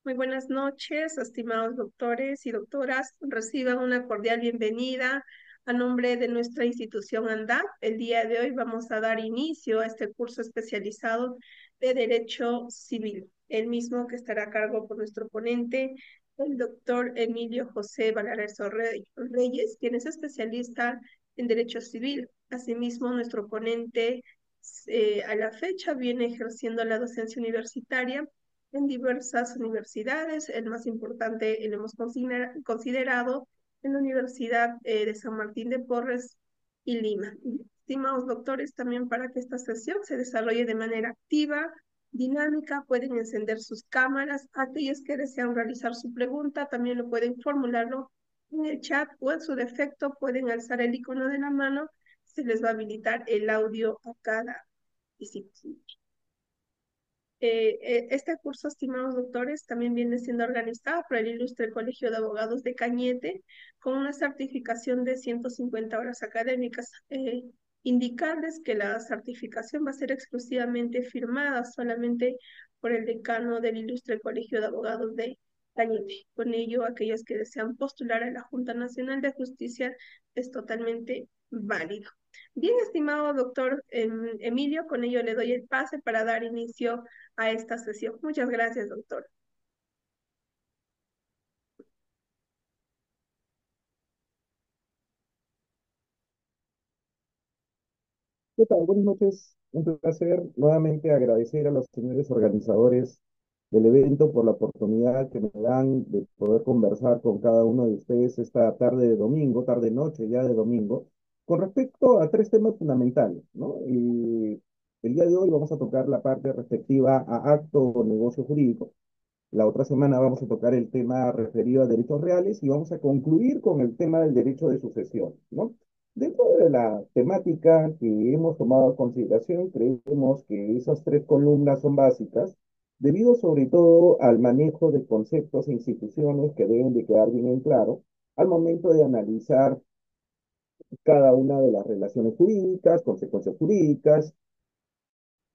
Muy buenas noches, estimados doctores y doctoras. Reciban una cordial bienvenida a nombre de nuestra institución ANDAP. El día de hoy vamos a dar inicio a este curso especializado de Derecho Civil, el mismo que estará a cargo por nuestro ponente, el doctor Emilio José Valareso Reyes, quien es especialista en Derecho Civil. Asimismo, nuestro ponente a la fecha viene ejerciendo la docencia universitaria en diversas universidades. El más importante lo hemos considerado en la Universidad de San Martín de Porres y Lima. Estimados doctores, también para que esta sesión se desarrolle de manera activa, dinámica, pueden encender sus cámaras. Aquellos que desean realizar su pregunta también lo pueden formularlo en el chat o en su defecto pueden alzar el icono de la mano. Se les va a habilitar el audio a cada disciplina. Este curso, estimados doctores, también viene siendo organizado por el Ilustre Colegio de Abogados de Cañete con una certificación de 150 horas académicas. Indicarles que la certificación va a ser exclusivamente firmada solamente por el decano del Ilustre Colegio de Abogados de Cañete. Con ello, aquellos que desean postular a la Junta Nacional de Justicia es totalmente válido. Bien, estimado doctor Emilio, con ello le doy el pase para dar inicio a esta sesión. Muchas gracias, doctor. ¿Qué tal? Buenas noches. Un placer nuevamente agradecer a los señores organizadores del evento por la oportunidad que me dan de poder conversar con cada uno de ustedes esta tarde de domingo, tarde-noche ya de domingo, con respecto a tres temas fundamentales, ¿no? Y el día de hoy vamos a tocar la parte respectiva a acto o negocio jurídico. La otra semana vamos a tocar el tema referido a derechos reales y vamos a concluir con el tema del derecho de sucesión, ¿no? Dentro de la temática que hemos tomado a consideración, creemos que esas tres columnas son básicas, debido sobre todo al manejo de conceptos e instituciones que deben de quedar bien en claro al momento de analizar cada una de las relaciones jurídicas, consecuencias jurídicas,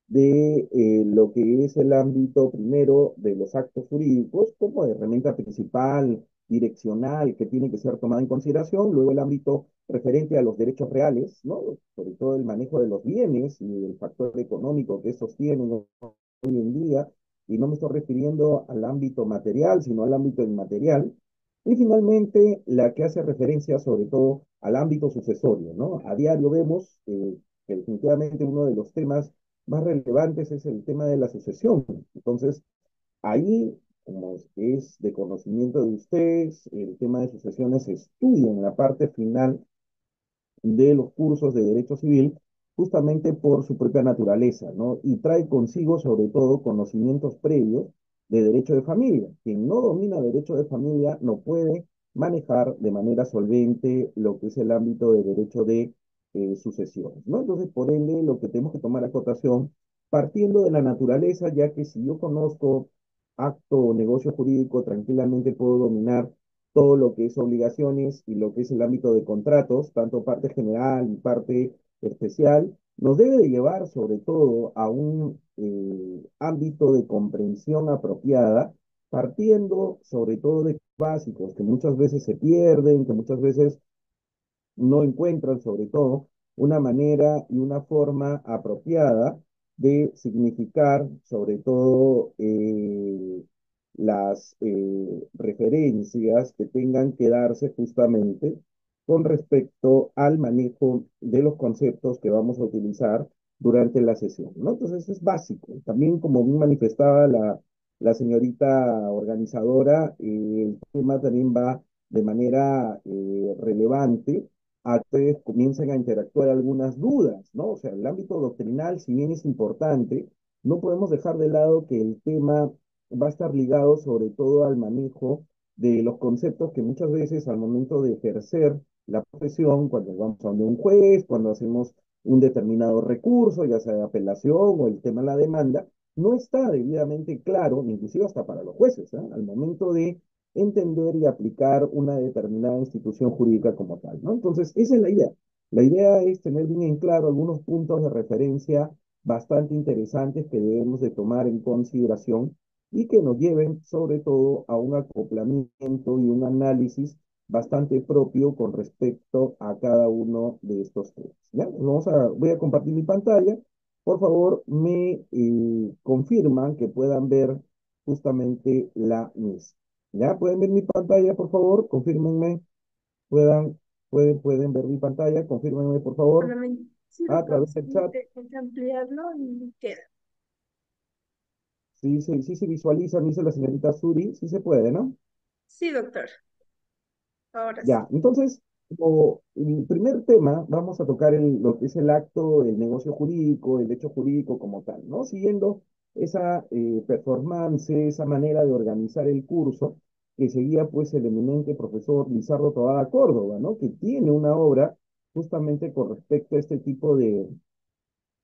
de lo que es el ámbito primero de los actos jurídicos como herramienta principal, direccional, que tiene que ser tomada en consideración, luego el ámbito referente a los derechos reales, ¿no? Sobre todo el manejo de los bienes y el factor económico que estos tienen hoy en día, y no me estoy refiriendo al ámbito material, sino al ámbito inmaterial, y finalmente la que hace referencia sobre todo al ámbito sucesorio, ¿no? A diario vemos que definitivamente uno de los temas más relevantes es el tema de la sucesión. Entonces, ahí, como es de conocimiento de ustedes, el tema de sucesiones se estudia en la parte final de los cursos de derecho civil, justamente por su propia naturaleza, ¿no? Y trae consigo, sobre todo, conocimientos previos de derecho de familia. Quien no domina derecho de familia no puede manejar de manera solvente lo que es el ámbito de derecho de sucesiones, ¿no? Entonces, por ende, lo que tenemos que tomar a cotación, partiendo de la naturaleza, ya que si yo conozco acto o negocio jurídico, tranquilamente puedo dominar todo lo que es obligaciones y lo que es el ámbito de contratos, tanto parte general y parte especial, nos debe de llevar sobre todo a un ámbito de comprensión apropiada, partiendo sobre todo de básicos que muchas veces se pierden, que muchas veces no encuentran sobre todo una manera y una forma apropiada de significar sobre todo las referencias que tengan que darse justamente con respecto al manejo de los conceptos que vamos a utilizar durante la sesión, ¿no? Entonces eso es básico. También como bien manifestaba la señorita organizadora, el tema también va de manera relevante a ustedes comiencen a interactuar algunas dudas, ¿no? O sea, el ámbito doctrinal, si bien es importante, no podemos dejar de lado que el tema va a estar ligado sobre todo al manejo de los conceptos que muchas veces al momento de ejercer la profesión, cuando vamos a donde un juez, cuando hacemos un determinado recurso, ya sea de apelación o el tema de la demanda, no está debidamente claro, inclusive hasta para los jueces, ¿eh? Al momento de entender y aplicar una determinada institución jurídica como tal, ¿no? Entonces, esa es la idea. La idea es tener bien en claro algunos puntos de referencia bastante interesantes que debemos de tomar en consideración y que nos lleven sobre todo a un acoplamiento y un análisis bastante propio con respecto a cada uno de estos temas. ¿Ya? Voy a compartir mi pantalla. Por favor, me confirman que puedan ver justamente la misma. ¿Ya? ¿Pueden ver mi pantalla, por favor? Confírmenme. Puedan, pueden ver mi pantalla. Confírmenme, por favor, Solamente, sí, a doctor, través del chat. solamente hay que ampliarlo y queda. Sí se visualiza, me dice la señorita Suri. Sí se puede, ¿no? Sí, doctor, ahora sí. Ya, entonces, como el primer tema, vamos a tocar lo que es el acto, el negocio jurídico, el hecho jurídico como tal, ¿no? Siguiendo esa performance, esa manera de organizar el curso que seguía pues el eminente profesor Lizardo Tobada Córdoba, ¿no? Que tiene una obra justamente con respecto a este tipo de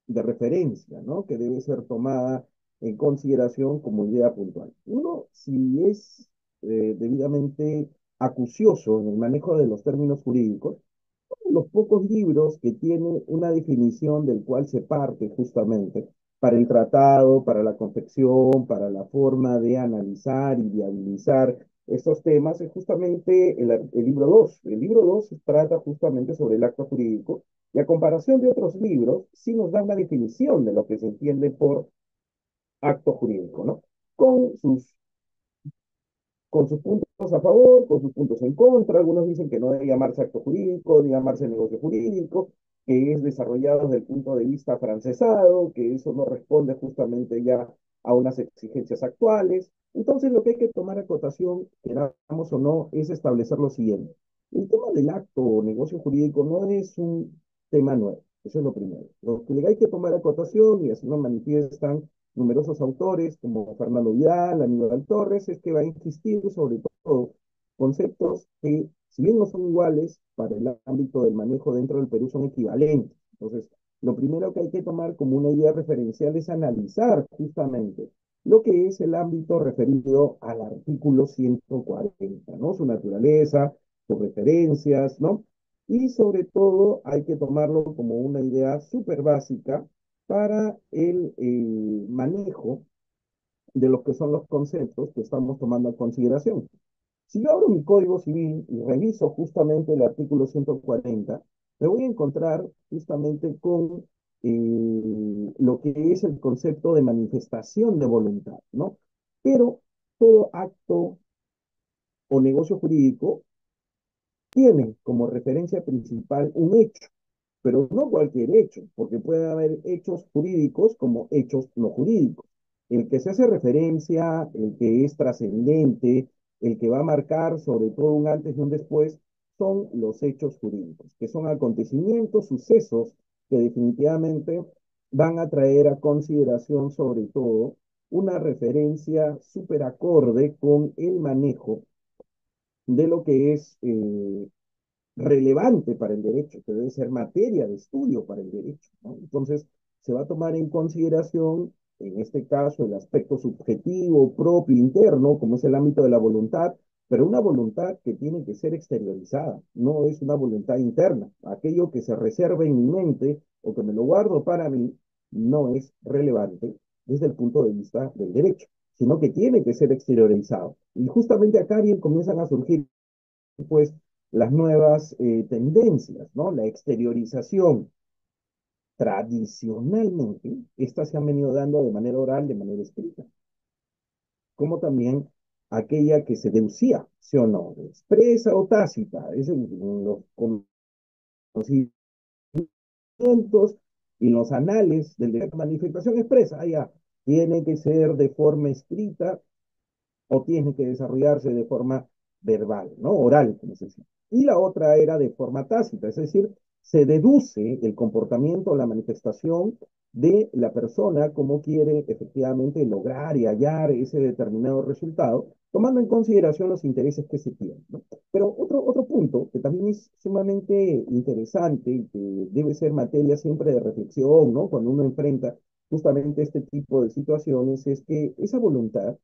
referencia, ¿no? Que debe ser tomada en consideración como idea puntual. Uno, si es debidamente acucioso en el manejo de los términos jurídicos, los pocos libros que tienen una definición del cual se parte justamente para el tratado, para la confección, para la forma de analizar y viabilizar estos temas, es justamente el libro 2. El libro 2 trata justamente sobre el acto jurídico y a comparación de otros libros, sí nos da una definición de lo que se entiende por acto jurídico, ¿no? Con sus con sus puntos a favor, con sus puntos en contra. Algunos dicen que no debe llamarse acto jurídico, ni llamarse negocio jurídico, que es desarrollado desde el punto de vista francesado, que eso no responde justamente ya a unas exigencias actuales. Entonces, lo que hay que tomar a cotación, queramos o no, es establecer lo siguiente. El tema del acto o negocio jurídico no es un tema nuevo. Eso es lo primero. Lo que hay que tomar a cotación, y así lo manifiestan numerosos autores como Fernando Vidal, Aníbal Torres, es que va a insistir sobre todo conceptos que, si bien no son iguales, para el ámbito del manejo dentro del Perú son equivalentes. Entonces, lo primero que hay que tomar como una idea referencial es analizar justamente lo que es el ámbito referido al artículo 140, ¿no? Su naturaleza, sus referencias, ¿no? Y sobre todo hay que tomarlo como una idea súper básica para el manejo de lo que son los conceptos que estamos tomando en consideración. Si yo abro mi código civil y reviso justamente el artículo 140, me voy a encontrar justamente con lo que es el concepto de manifestación de voluntad, ¿no? Pero todo acto o negocio jurídico tiene como referencia principal un hecho, pero no cualquier hecho, porque puede haber hechos jurídicos como hechos no jurídicos. El que se hace referencia, el que es trascendente, el que va a marcar sobre todo un antes y un después, son los hechos jurídicos, que son acontecimientos, sucesos que definitivamente van a traer a consideración sobre todo una referencia súper acorde con el manejo de lo que es relevante para el derecho, que debe ser materia de estudio para el derecho, ¿no? Entonces, se va a tomar en consideración, en este caso, el aspecto subjetivo, propio, interno, como es el ámbito de la voluntad, pero una voluntad que tiene que ser exteriorizada, no es una voluntad interna. Aquello que se reserva en mi mente o que me lo guardo para mí no es relevante desde el punto de vista del derecho, sino que tiene que ser exteriorizado. Y justamente acá bien comienzan a surgir pues las nuevas tendencias, ¿no? La exteriorización. Tradicionalmente, estas se han venido dando de manera oral, de manera escrita, como también aquella que se deducía, ¿sí o no? Expresa o tácita, es en los conocimientos y los anales del derecho. Manifestación expresa, allá, tiene que ser de forma escrita o tiene que desarrollarse de forma verbal, ¿no? Oral, como se dice. Y la otra era de forma tácita, es decir, se deduce el comportamiento, la manifestación de la persona como quiere efectivamente lograr y hallar ese determinado resultado, tomando en consideración los intereses que se tienen, ¿no? Pero otro punto que también es sumamente interesante y que debe ser materia siempre de reflexión, ¿no? Cuando uno enfrenta justamente este tipo de situaciones, es que esa voluntad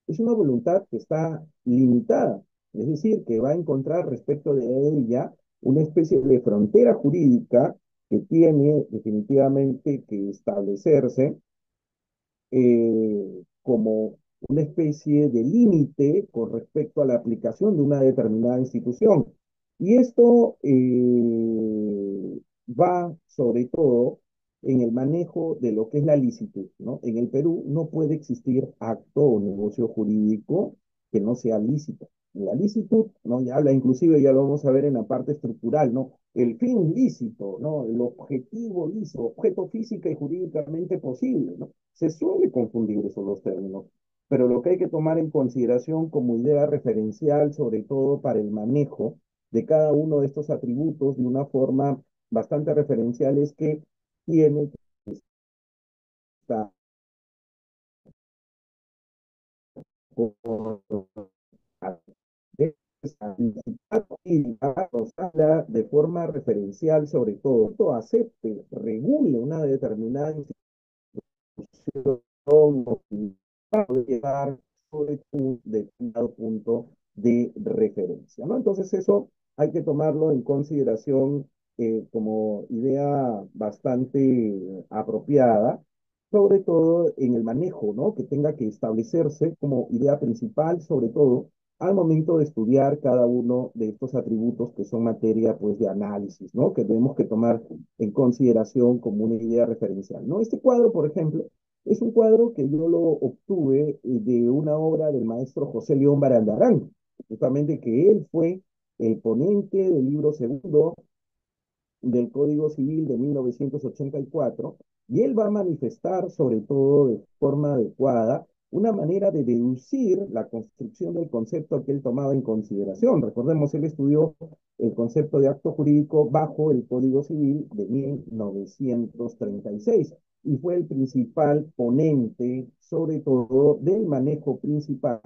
es una voluntad que está limitada, es decir, que va a encontrar respecto de ella una especie de frontera jurídica que tiene definitivamente que establecerse como una especie de límite con respecto a la aplicación de una determinada institución. Y esto va sobre todo en el manejo de lo que es la licitud, ¿no? En el Perú no puede existir acto o negocio jurídico que no sea lícito. La licitud, ¿no? Ya habla, inclusive ya lo vamos a ver en la parte estructural, ¿no? El fin lícito, ¿no? El objetivo lícito, objeto física y jurídicamente posible, ¿no? Se suele confundir esos dos términos, pero lo que hay que tomar en consideración como idea referencial, sobre todo para el manejo de cada uno de estos atributos de una forma bastante referencial, es que tiene que estar nos habla de forma referencial, sobre todo, acepte, regule una determinada para llegar sobre un determinado punto de referencia, ¿no? Entonces eso hay que tomarlo en consideración como idea bastante apropiada, sobre todo en el manejo, ¿no? Que tenga que establecerse como idea principal, sobre todo al momento de estudiar cada uno de estos atributos que son materia, pues, de análisis, ¿no? Que tenemos que tomar en consideración como una idea referencial, ¿no? Este cuadro, por ejemplo, es un cuadro que yo lo obtuve de una obra del maestro José León Barandarán, justamente que él fue el ponente del libro segundo del Código Civil de 1984, y él va a manifestar, sobre todo de forma adecuada, una manera de deducir la construcción del concepto que él tomaba en consideración. Recordemos, él estudió el concepto de acto jurídico bajo el Código Civil de 1936 y fue el principal ponente, sobre todo, del manejo principal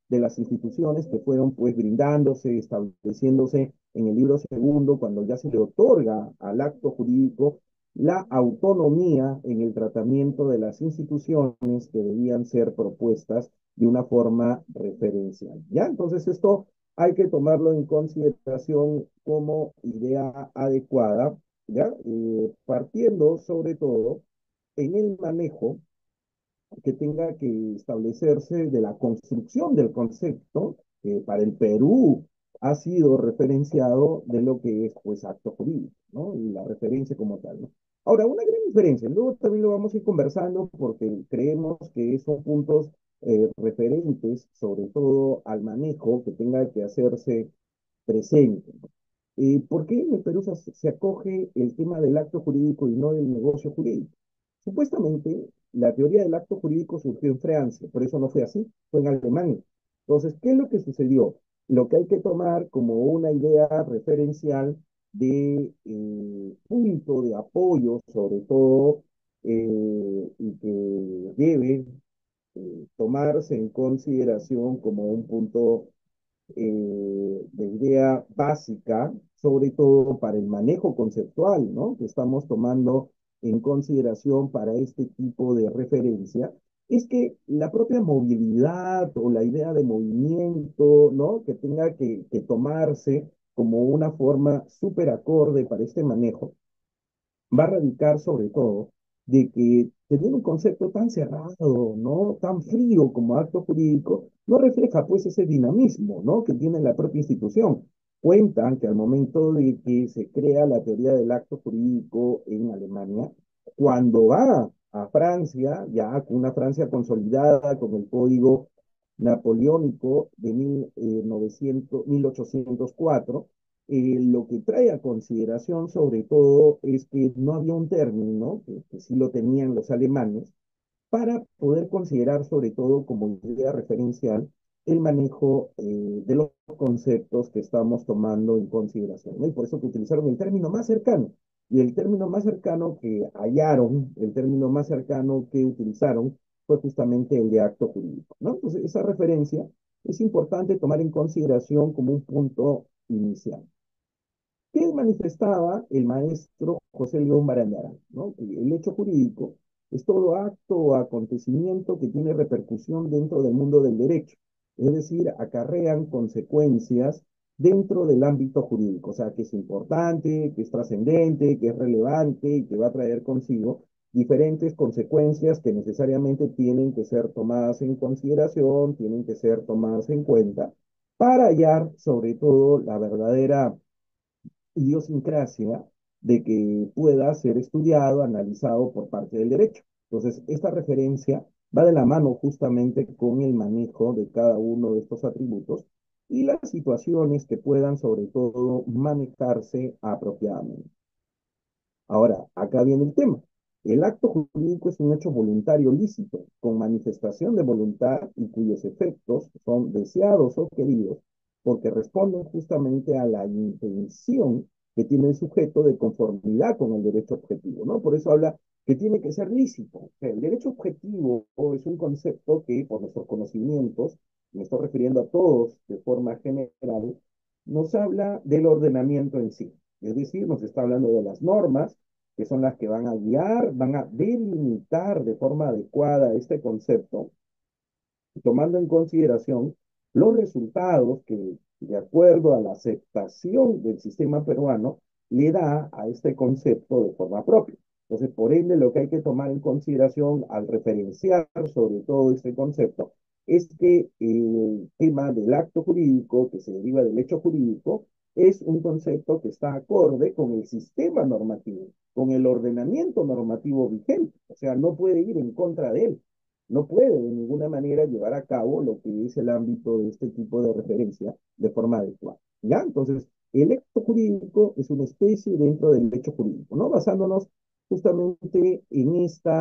de las instituciones que fueron pues brindándose, estableciéndose en el libro segundo, cuando ya se le otorga al acto jurídico la autonomía en el tratamiento de las instituciones que debían ser propuestas de una forma referencial. ¿Ya? Entonces esto hay que tomarlo en consideración como idea adecuada, ¿ya? Partiendo sobre todo en el manejo que tenga que establecerse de la construcción del concepto, que para el Perú ha sido referenciado de lo que es pues acto jurídico, ¿no? Y la referencia como tal, ¿no? Ahora, una gran diferencia, luego también lo vamos a ir conversando porque creemos que son puntos referentes, sobre todo al manejo que tenga que hacerse presente. ¿Por qué en el Perú se acoge el tema del acto jurídico y no del negocio jurídico? Supuestamente, la teoría del acto jurídico surgió en Francia, por eso no fue así, fue en Alemania. Entonces, ¿qué es lo que sucedió? Lo que hay que tomar como una idea referencial de punto de apoyo, sobre todo, y que debe tomarse en consideración como un punto de idea básica, sobre todo para el manejo conceptual, ¿no? Que estamos tomando en consideración para este tipo de referencia, es que la propia movilidad o la idea de movimiento, ¿no? Que tenga que tomarse como una forma súper acorde para este manejo, va a radicar sobre todo de que tener un concepto tan cerrado, ¿no? Tan frío como acto jurídico, no refleja pues ese dinamismo, ¿no? Que tiene la propia institución. Cuentan que al momento de que se crea la teoría del acto jurídico en Alemania, cuando va a Francia, ya con una Francia consolidada con el código napoleónico de 1804, lo que trae a consideración sobre todo es que no había un término, que sí lo tenían los alemanes, para poder considerar sobre todo como idea referencial el manejo de los conceptos que estamos tomando en consideración, ¿no? Y por eso que utilizaron el término más cercano. Y el término más cercano que hallaron, el término más cercano que utilizaron fue justamente el de acto jurídico, ¿no? Entonces, esa referencia es importante tomar en consideración como un punto inicial. ¿Qué manifestaba el maestro José León Barañarán? ¿No? Que el hecho jurídico es todo acto o acontecimiento que tiene repercusión dentro del mundo del derecho, es decir, acarrean consecuencias dentro del ámbito jurídico, o sea, que es importante, que es trascendente, que es relevante y que va a traer consigo diferentes consecuencias que necesariamente tienen que ser tomadas en consideración, tienen que ser tomadas en cuenta para hallar sobre todo la verdadera idiosincrasia de que pueda ser estudiado, analizado por parte del derecho. Entonces, esta referencia va de la mano justamente con el manejo de cada uno de estos atributos y las situaciones que puedan sobre todo manejarse apropiadamente. Ahora, acá viene el tema. El acto jurídico es un hecho voluntario lícito, con manifestación de voluntad y cuyos efectos son deseados o queridos, porque responden justamente a la intención que tiene el sujeto de conformidad con el derecho objetivo, ¿no? Por eso habla que tiene que ser lícito. O sea, el derecho objetivo es un concepto que, por nuestros conocimientos, me estoy refiriendo a todos de forma general, nos habla del ordenamiento en sí. Es decir, nos está hablando de las normas, que son las que van a guiar, van a delimitar de forma adecuada este concepto, tomando en consideración los resultados que, de acuerdo a la aceptación del sistema peruano, le da a este concepto de forma propia. Entonces, por ende, lo que hay que tomar en consideración al referenciar sobre todo este concepto es que el tema del acto jurídico, que se deriva del hecho jurídico, es un concepto que está acorde con el sistema normativo, con el ordenamiento normativo vigente, o sea, no puede ir en contra de él, no puede de ninguna manera llevar a cabo lo que es el ámbito de este tipo de referencia de forma adecuada. ¿Ya? Entonces, el hecho jurídico es una especie dentro del hecho jurídico, ¿no? Basándonos justamente en este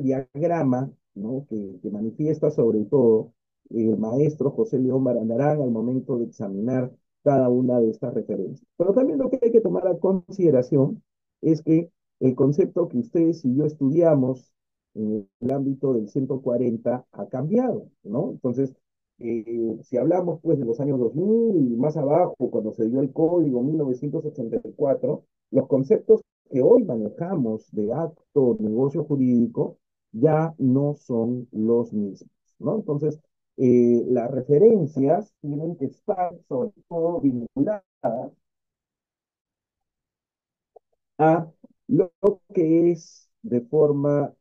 diagrama, ¿no? Que manifiesta sobre todo el maestro José León Barandarán al momento de examinar cada una de estas referencias. Pero también lo que hay que tomar a consideración es que el concepto que ustedes y yo estudiamos en el ámbito del 140 ha cambiado, ¿no? Entonces, si hablamos pues de los años 2000 y más abajo, cuando se dio el código 1984, los conceptos que hoy manejamos de acto, negocio jurídico, ya no son los mismos, ¿no? Entonces, las referencias tienen que estar sobre todo vinculadas a lo que es de forma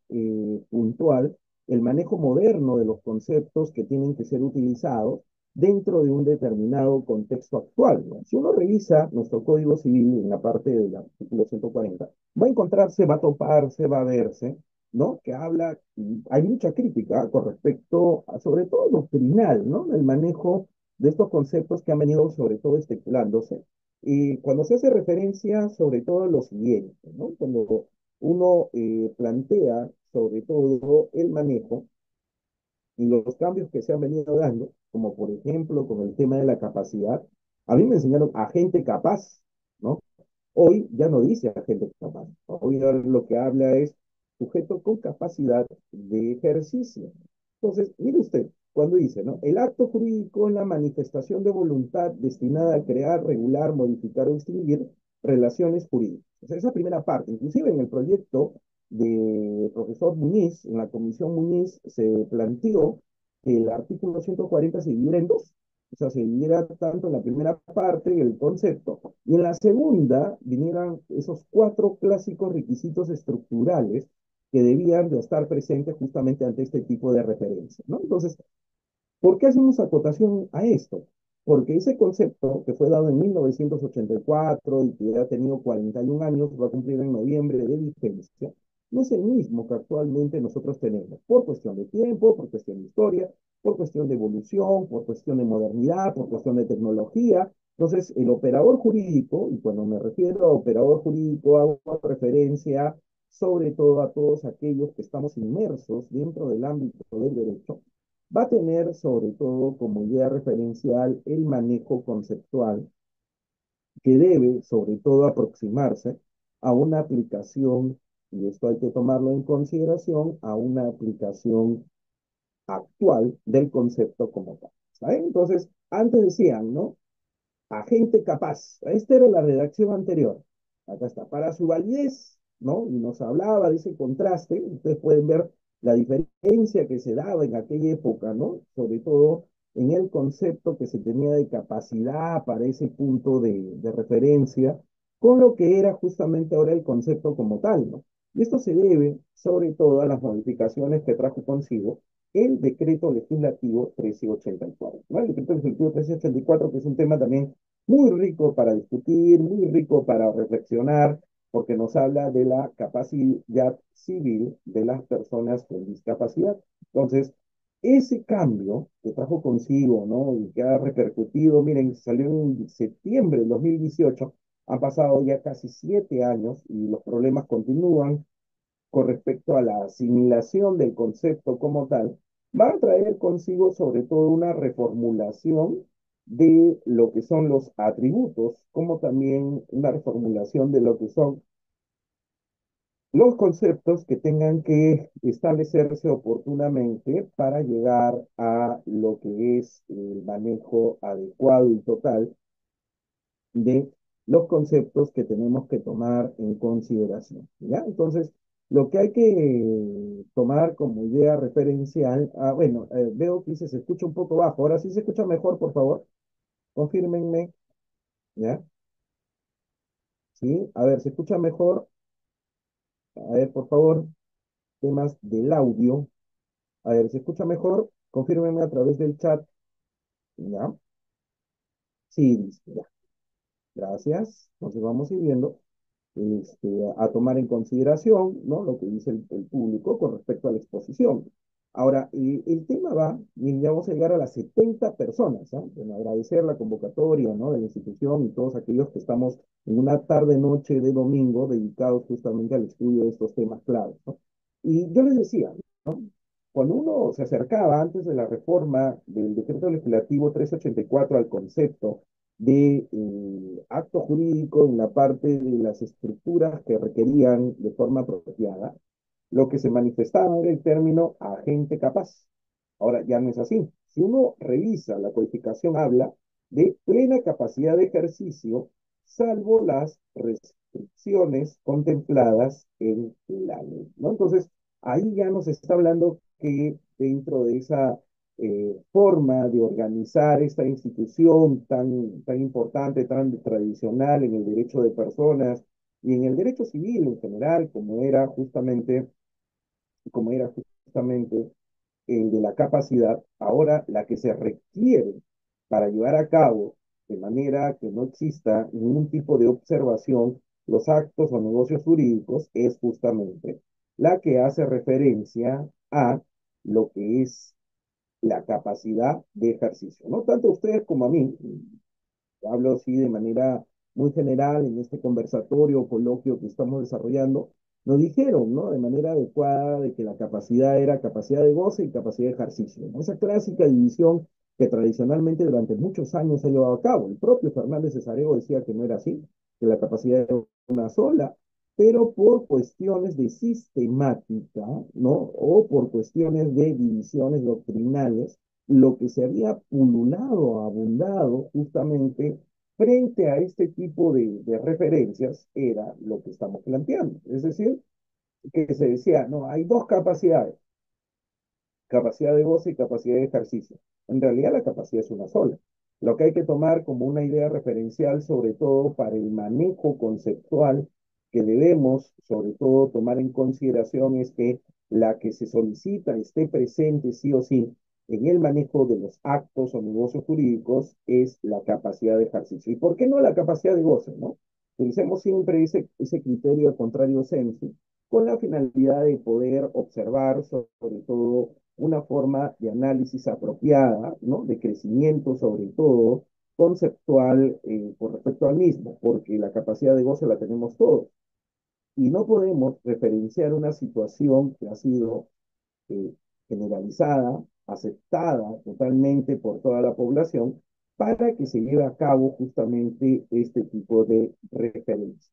puntual el manejo moderno de los conceptos que tienen que ser utilizados dentro de un determinado contexto actual, ¿no? Si uno revisa nuestro Código Civil en la parte del artículo 140, va a encontrarse, va a toparse, va a verse, ¿no? Que habla, hay mucha crítica con respecto a, sobre todo doctrinal, ¿no? El manejo de estos conceptos que han venido sobre todo especulándose y cuando se hace referencia sobre todo a lo siguiente, ¿no? Cuando uno plantea sobre todo el manejo y los cambios que se han venido dando, como por ejemplo con el tema de la capacidad, a mí me enseñaron agente capaz, ¿no? Hoy ya no dice agente capaz, hoy lo que habla es sujeto con capacidad de ejercicio. Entonces, mire usted, cuando dice, ¿no? El acto jurídico es la manifestación de voluntad destinada a crear, regular, modificar o extinguir relaciones jurídicas. O sea, esa primera parte, inclusive en el proyecto de profesor Muñiz, en la comisión Muñiz, se planteó que el artículo 140 se dividiera en dos. O sea, se dividiera tanto en la primera parte, el concepto, y en la segunda vinieran esos cuatro clásicos requisitos estructurales que debían de estar presentes justamente ante este tipo de referencia, ¿no? Entonces, ¿por qué hacemos acotación a esto? Porque ese concepto que fue dado en 1984 y que ya ha tenido 41 años, va a cumplir en noviembre de vigencia, no es el mismo que actualmente nosotros tenemos, por cuestión de tiempo, por cuestión de historia, por cuestión de evolución, por cuestión de modernidad, por cuestión de tecnología. Entonces, el operador jurídico, y cuando me refiero a operador jurídico, hago referencia sobre todo a todos aquellos que estamos inmersos dentro del ámbito del derecho, va a tener sobre todo como idea referencial el manejo conceptual que debe sobre todo aproximarse a una aplicación, y esto hay que tomarlo en consideración, a una aplicación actual del concepto como tal. ¿Saben? Entonces, antes decían, ¿no? Agente capaz. Esta era la redacción anterior. Acá está. Para su validez, ¿no? Y nos hablaba de ese contraste. Ustedes pueden ver la diferencia que se daba en aquella época, ¿no? Sobre todo en el concepto que se tenía de capacidad para ese punto de referencia, con lo que era justamente ahora el concepto como tal, ¿no? Y esto se debe sobre todo a las modificaciones que trajo consigo el decreto legislativo 1384, ¿no? El decreto legislativo 1384, que es un tema también muy rico para discutir, muy rico para reflexionar, porque nos habla de la capacidad civil de las personas con discapacidad. Entonces, ese cambio que trajo consigo, ¿no? Y que ha repercutido, miren, salió en septiembre del 2018, han pasado ya casi 7 años y los problemas continúan con respecto a la asimilación del concepto como tal, va a traer consigo sobre todo una reformulación de lo que son los atributos, como también una reformulación de lo que son los conceptos que tengan que establecerse oportunamente para llegar a lo que es el manejo adecuado y total de los conceptos que tenemos que tomar en consideración, ¿ya? Entonces, lo que hay que tomar como idea referencial, bueno, veo que se escucha un poco bajo, ahora sí se escucha mejor, por favor, confírmenme, ¿ya? Sí, a ver, se escucha mejor, a ver, por favor, temas del audio, a ver, se escucha mejor, confírmenme a través del chat, ¿ya? Sí, listo, ya, gracias, entonces vamos a ir viendo. A tomar en consideración, ¿no? Lo que dice el público con respecto a la exposición. Ahora, el tema va, y ya vamos a llegar a las 70 personas, ¿ah? Bueno, agradecer la convocatoria, ¿no? De la institución y todos aquellos que estamos en una tarde-noche de domingo dedicados justamente al estudio de estos temas claves, ¿no? Y yo les decía, ¿no? Cuando uno se acercaba antes de la reforma del decreto legislativo 384 al concepto de acto jurídico en la parte de las estructuras que requerían de forma apropiada, lo que se manifestaba era el término agente capaz. Ahora ya no es así. Si uno revisa la codificación, habla de plena capacidad de ejercicio, salvo las restricciones contempladas en la ley, ¿no? Entonces, ahí ya nos está hablando que dentro de esa forma de organizar esta institución tan importante, tan tradicional en el derecho de personas y en el derecho civil en general, como era justamente el de la capacidad, ahora la que se requiere para llevar a cabo de manera que no exista ningún tipo de observación los actos o negocios jurídicos es justamente la que hace referencia a lo que es la capacidad de ejercicio. No tanto a ustedes como a mí, hablo así de manera muy general en este conversatorio o coloquio que estamos desarrollando, nos dijeron, ¿no? De manera adecuada de que la capacidad era capacidad de goce y capacidad de ejercicio, ¿no? Esa clásica división que tradicionalmente durante muchos años se ha llevado a cabo. El propio Fernández Cesareo decía que no era así, que la capacidad era una sola, pero por cuestiones de sistemática, ¿no? O por cuestiones de divisiones doctrinales, lo que se había pululado, abundado justamente frente a este tipo de referencias era lo que estamos planteando. Es decir, que se decía, no, hay dos capacidades, capacidad de goce y capacidad de ejercicio. En realidad la capacidad es una sola. Lo que hay que tomar como una idea referencial, sobre todo para el manejo conceptual que debemos, sobre todo, tomar en consideración es que la que se solicita esté presente sí o sí en el manejo de los actos o negocios jurídicos es la capacidad de ejercicio. ¿Y por qué no la capacidad de goce, no? Utilicemos siempre ese criterio de contrario sensu con la finalidad de poder observar, sobre todo, una forma de análisis apropiada, ¿no? De crecimiento, sobre todo, conceptual con respecto al mismo, porque la capacidad de goce la tenemos todos. Y no podemos referenciar una situación que ha sido eh, generalizada, aceptada totalmente por toda la población, para que se lleve a cabo justamente este tipo de referencia.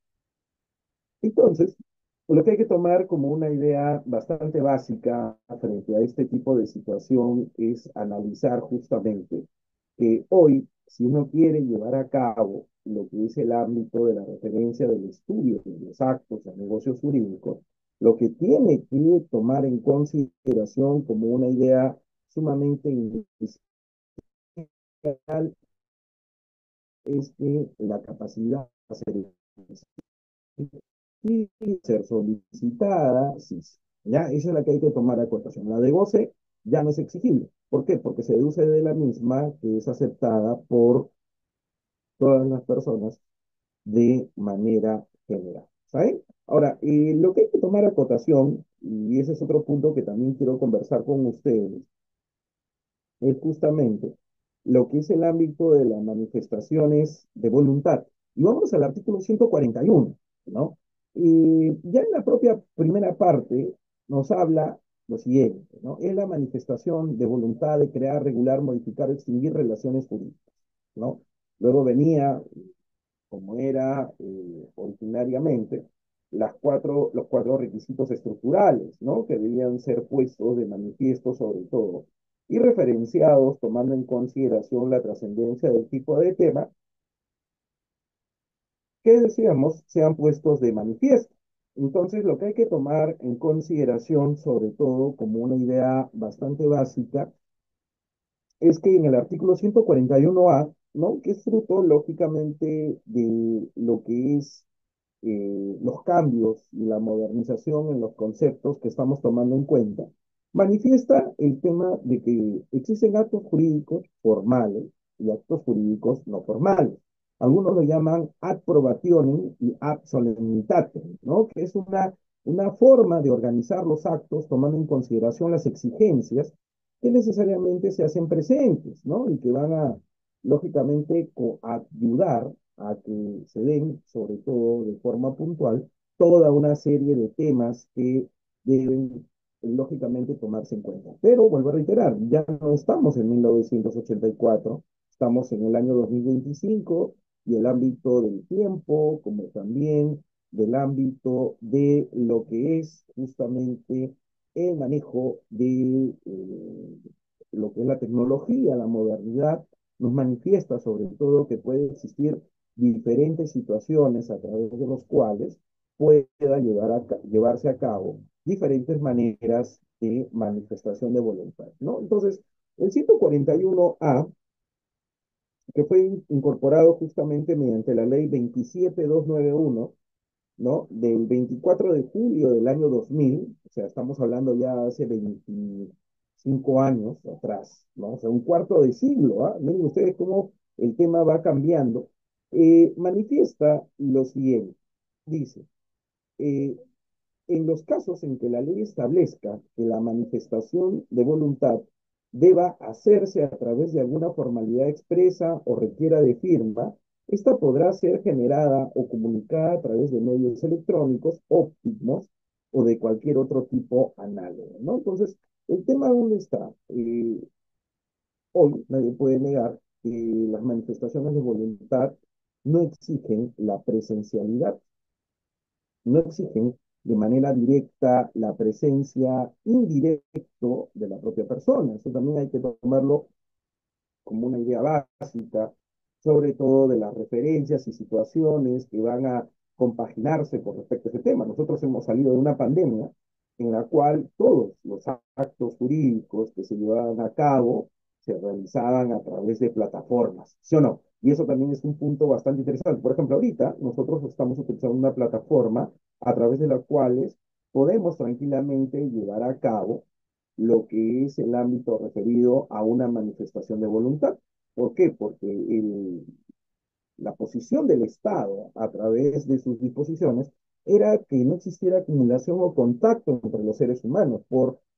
Entonces, lo que hay que tomar como una idea bastante básica frente a este tipo de situación es analizar justamente que hoy, si uno quiere llevar a cabo lo que es el ámbito de la referencia del estudio de los actos de negocios jurídicos, lo que tiene que tomar en consideración como una idea sumamente inicial es que la capacidad de hacer exigir, ser solicitada, sí, sí. Ya, esa es la que hay que tomar a cotación. La de goce ya no es exigible. ¿Por qué? Porque se deduce de la misma que es aceptada por todas las personas de manera general. ¿Saben? Ahora, lo que hay que tomar a cotación, y ese es otro punto que también quiero conversar con ustedes, es justamente lo que es el ámbito de las manifestaciones de voluntad. Y vamos al artículo 141, ¿no? Y ya en la propia primera parte nos habla lo siguiente, ¿no? Es la manifestación de voluntad de crear, regular, modificar, extinguir relaciones jurídicas, ¿no? Luego venía como era originariamente, los cuatro requisitos estructurales, ¿no? Que debían ser puestos de manifiesto sobre todo y referenciados tomando en consideración la trascendencia del tipo de tema que decíamos sean puestos de manifiesto. Entonces, lo que hay que tomar en consideración, sobre todo como una idea bastante básica, es que en el artículo 141A, ¿no? Que es fruto, lógicamente, de lo que es los cambios y la modernización en los conceptos que estamos tomando en cuenta, manifiesta el tema de que existen actos jurídicos formales y actos jurídicos no formales. Algunos lo llaman ad probationem y ad solemnitatem, ¿no? Que es una forma de organizar los actos tomando en consideración las exigencias que necesariamente se hacen presentes, ¿no? Y que van a, lógicamente, ayudar a que se den, sobre todo de forma puntual, toda una serie de temas que deben, lógicamente, tomarse en cuenta. Pero vuelvo a reiterar, ya no estamos en 1984, estamos en el año 2025 y el ámbito del tiempo, como también del ámbito de lo que es justamente el manejo de lo que es la tecnología, la modernidad, nos manifiesta sobre todo que puede existir diferentes situaciones a través de los cuales pueda llevarse a cabo diferentes maneras de manifestación de voluntad, ¿no? Entonces, el 141A, que fue incorporado justamente mediante la ley 27291, ¿no? Del 24 de julio del año 2000, o sea, estamos hablando ya hace 25 años atrás, ¿no? O sea, un cuarto de siglo, ¿ah? Miren ustedes cómo el tema va cambiando. Manifiesta lo siguiente, dice, eh, en los casos en que la ley establezca que la manifestación de voluntad deba hacerse a través de alguna formalidad expresa o requiera de firma, esta podrá ser generada o comunicada a través de medios electrónicos, ópticos o de cualquier otro tipo análogo, ¿no? Entonces, ¿el tema dónde está? Hoy nadie puede negar que las manifestaciones de voluntad no exigen la presencialidad, no exigen de manera directa la presencia indirecto de la propia persona. Eso también hay que tomarlo como una idea básica, sobre todo de las referencias y situaciones que van a compaginarse con respecto a ese tema. Nosotros hemos salido de una pandemia en la cual todos los actos jurídicos que se llevaban a cabo se realizaban a través de plataformas, ¿sí o no? Y eso también es un punto bastante interesante. Por ejemplo, ahorita nosotros estamos utilizando una plataforma a través de la cual podemos tranquilamente llevar a cabo lo que es el ámbito referido a una manifestación de voluntad. ¿Por qué? Porque la posición del Estado a través de sus disposiciones era que no existiera acumulación o contacto entre los seres humanos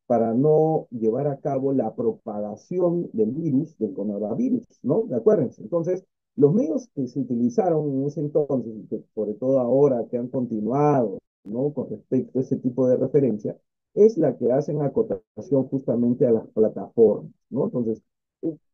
para no llevar a cabo la propagación del virus, del coronavirus, ¿no? ¿De acuerdo? Entonces, los medios que se utilizaron en ese entonces, y que sobre todo ahora que han continuado, ¿no? Con respecto a ese tipo de referencia, es la que hacen acotación justamente a las plataformas, ¿no? Entonces,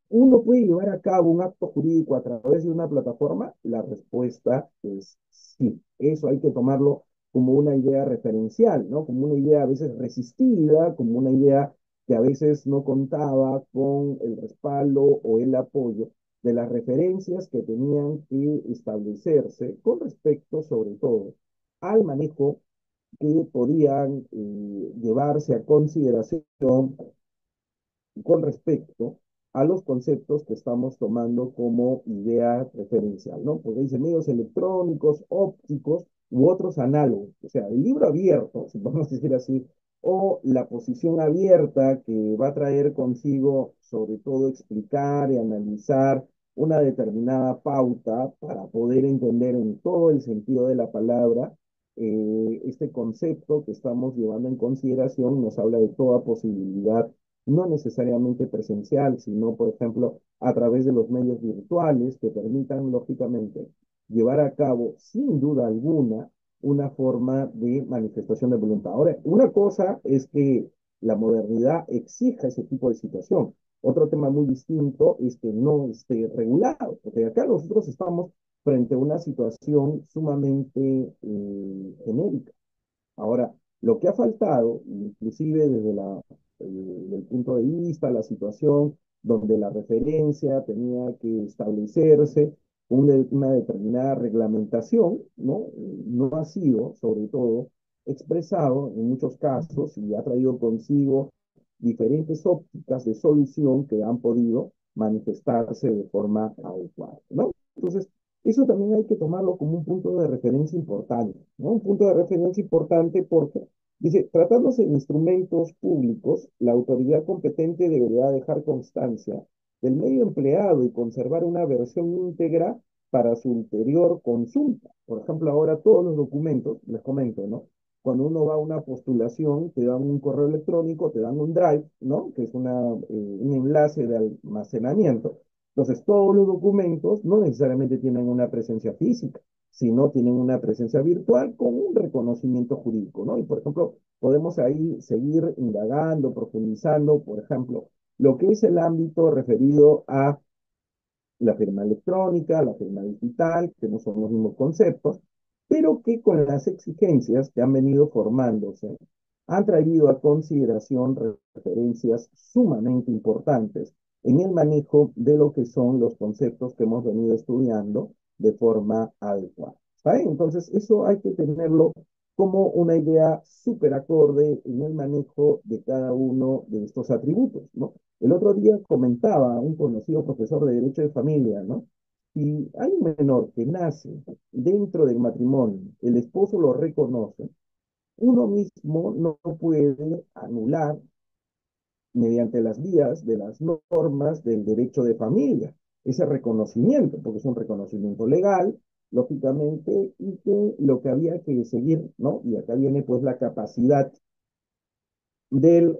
¿uno puede llevar a cabo un acto jurídico a través de una plataforma? La respuesta es sí. Eso hay que tomarlo como una idea referencial, ¿no? Como una idea a veces resistida, como una idea que a veces no contaba con el respaldo o el apoyo de las referencias que tenían que establecerse con respecto, sobre todo, al manejo que podían llevarse a consideración con respecto a los conceptos que estamos tomando como idea referencial, ¿no? Porque dice medios electrónicos, ópticos, u otros análogos. O sea, el libro abierto, si podemos decir así, o la posición abierta que va a traer consigo, sobre todo, explicar y analizar una determinada pauta para poder entender en todo el sentido de la palabra este concepto que estamos llevando en consideración. Nos habla de toda posibilidad, no necesariamente presencial, sino, por ejemplo, a través de los medios virtuales que permitan, lógicamente, llevar a cabo, sin duda alguna, una forma de manifestación de voluntad. Ahora, una cosa es que la modernidad exija ese tipo de situación. Otro tema muy distinto es que no esté regulado, porque acá nosotros estamos frente a una situación sumamente genérica. Ahora, lo que ha faltado, inclusive desde el punto de vista, la situación donde la referencia tenía que establecerse una determinada reglamentación, ¿no? No ha sido, sobre todo, expresado en muchos casos y ha traído consigo diferentes ópticas de solución que han podido manifestarse de forma adecuada, ¿no? Entonces, eso también hay que tomarlo como un punto de referencia importante, ¿no? Un punto de referencia importante porque, dice, tratándose de instrumentos públicos, la autoridad competente deberá dejar constancia del medio empleado y conservar una versión íntegra para su ulterior consulta. Por ejemplo, ahora todos los documentos, les comento, ¿no? Cuando uno va a una postulación, te dan un correo electrónico, te dan un drive, ¿no? Que es un enlace de almacenamiento. Entonces, todos los documentos no necesariamente tienen una presencia física, sino tienen una presencia virtual con un reconocimiento jurídico, ¿no? Y, por ejemplo, podemos ahí seguir indagando, profundizando, por ejemplo, lo que es el ámbito referido a la firma electrónica, la firma digital, que no son los mismos conceptos, pero que con las exigencias que han venido formándose, han traído a consideración referencias sumamente importantes en el manejo de lo que son los conceptos que hemos venido estudiando de forma adecuada. ¿Sabe? Entonces, eso hay que tenerlo como una idea súper acorde en el manejo de cada uno de estos atributos, ¿no? El otro día comentaba un conocido profesor de Derecho de Familia, ¿no? Si hay un menor que nace dentro del matrimonio, el esposo lo reconoce, uno mismo no puede anular mediante las vías de las normas del derecho de familia ese reconocimiento, porque es un reconocimiento legal, lógicamente, y que lo que había que seguir, ¿no? Y acá viene pues la capacidad del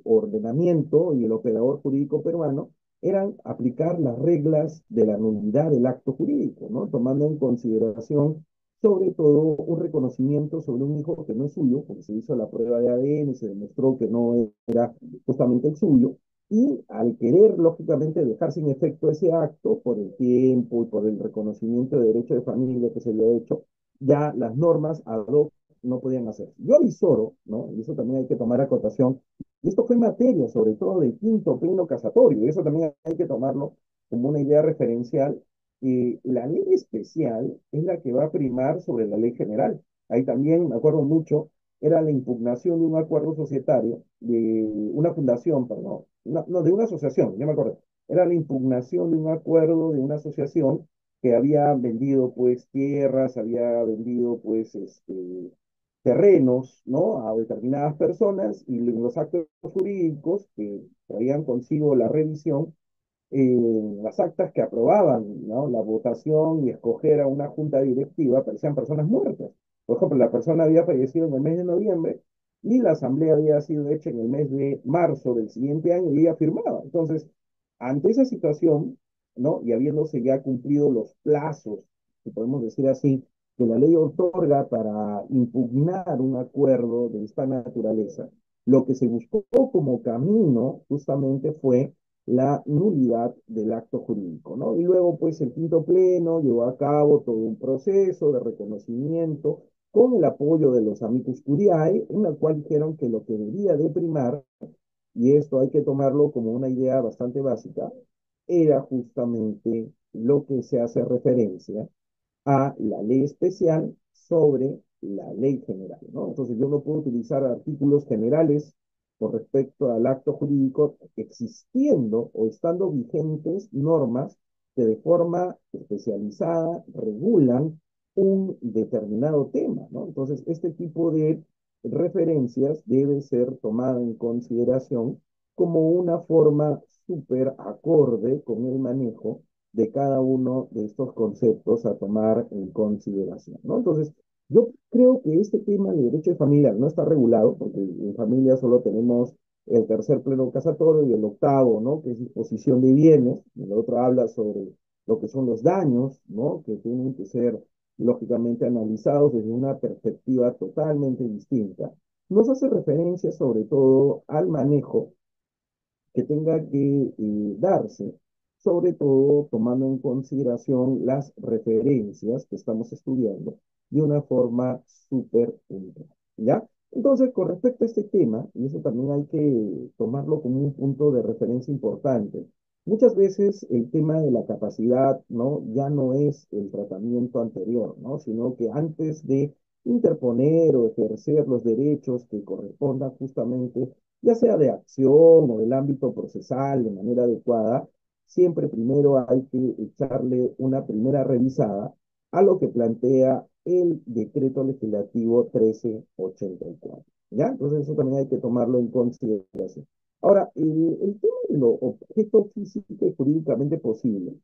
ordenamiento y el operador jurídico peruano eran aplicar las reglas de la nulidad del acto jurídico, ¿no? Tomando en consideración sobre todo un reconocimiento sobre un hijo que no es suyo, porque se hizo la prueba de ADN, se demostró que no era justamente el suyo, y al querer, lógicamente, dejar sin efecto ese acto por el tiempo y por el reconocimiento de derecho de familia que se había hecho, ya las normas ad hoc no podían hacer. Yo avisoro, ¿no? Y eso también hay que tomar acotación. Y esto fue materia, sobre todo del quinto pleno casatorio, y eso también hay que tomarlo como una idea referencial. La ley especial es la que va a primar sobre la ley general. Ahí también, me acuerdo mucho, era la impugnación de un acuerdo societario, de una fundación, perdón, no, de una asociación, ya me acuerdo. Era la impugnación de un acuerdo de una asociación que había vendido pues tierras, había vendido pues terrenos, ¿no? A determinadas personas y los actos jurídicos que traían consigo la revisión, las actas que aprobaban, ¿no? La votación y escoger a una junta directiva parecían personas muertas. Por ejemplo, la persona había fallecido en el mes de noviembre y la asamblea había sido hecha en el mes de marzo del siguiente año y ella firmaba. Entonces, ante esa situación, ¿no? Y habiéndose ya cumplido los plazos, si podemos decir así, que la ley otorga para impugnar un acuerdo de esta naturaleza, lo que se buscó como camino justamente fue la nulidad del acto jurídico, ¿no? Y luego, pues, el quinto pleno llevó a cabo todo un proceso de reconocimiento con el apoyo de los amicus curiae, en el cual dijeron que lo que debía de primar, y esto hay que tomarlo como una idea bastante básica, era justamente lo que se hace referencia a la ley especial sobre la ley general, ¿no? Entonces yo no puedo utilizar artículos generales con respecto al acto jurídico existiendo o estando vigentes normas que de forma especializada regulan un determinado tema, ¿no? Entonces, este tipo de referencias debe ser tomada en consideración como una forma súper acorde con el manejo de cada uno de estos conceptos a tomar en consideración, ¿no? Entonces, yo creo que este tema de derecho de familia no está regulado, porque en familia solo tenemos el tercer pleno casatorio y el octavo, ¿no? Que es disposición de bienes. El otro habla sobre lo que son los daños, ¿no? Que tienen que ser lógicamente analizados desde una perspectiva totalmente distinta. Nos hace referencia sobre todo al manejo que tenga que darse, sobre todo tomando en consideración las referencias que estamos estudiando de una forma súper única, ¿ya? Entonces, con respecto a este tema, y eso también hay que tomarlo como un punto de referencia importante, muchas veces el tema de la capacidad, ¿no? Ya no es el tratamiento anterior, ¿no? Sino que antes de interponer o ejercer los derechos que correspondan justamente ya sea de acción o del ámbito procesal de manera adecuada, siempre primero hay que echarle una primera revisada a lo que plantea el decreto legislativo 1384. ¿Ya? Entonces eso también hay que tomarlo en consideración. Ahora, el tema de lo objeto físico y jurídicamente posible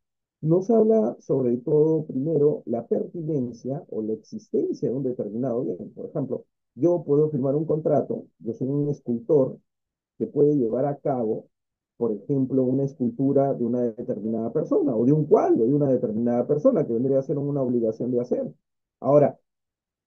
nos habla sobre todo, primero, la pertinencia o la existencia de un determinado bien. Por ejemplo, yo puedo firmar un contrato, yo soy un escultor que puede llevar a cabo, por ejemplo, una escultura de una determinada persona o de un cuadro de una determinada persona que vendría a ser una obligación de hacer. Ahora,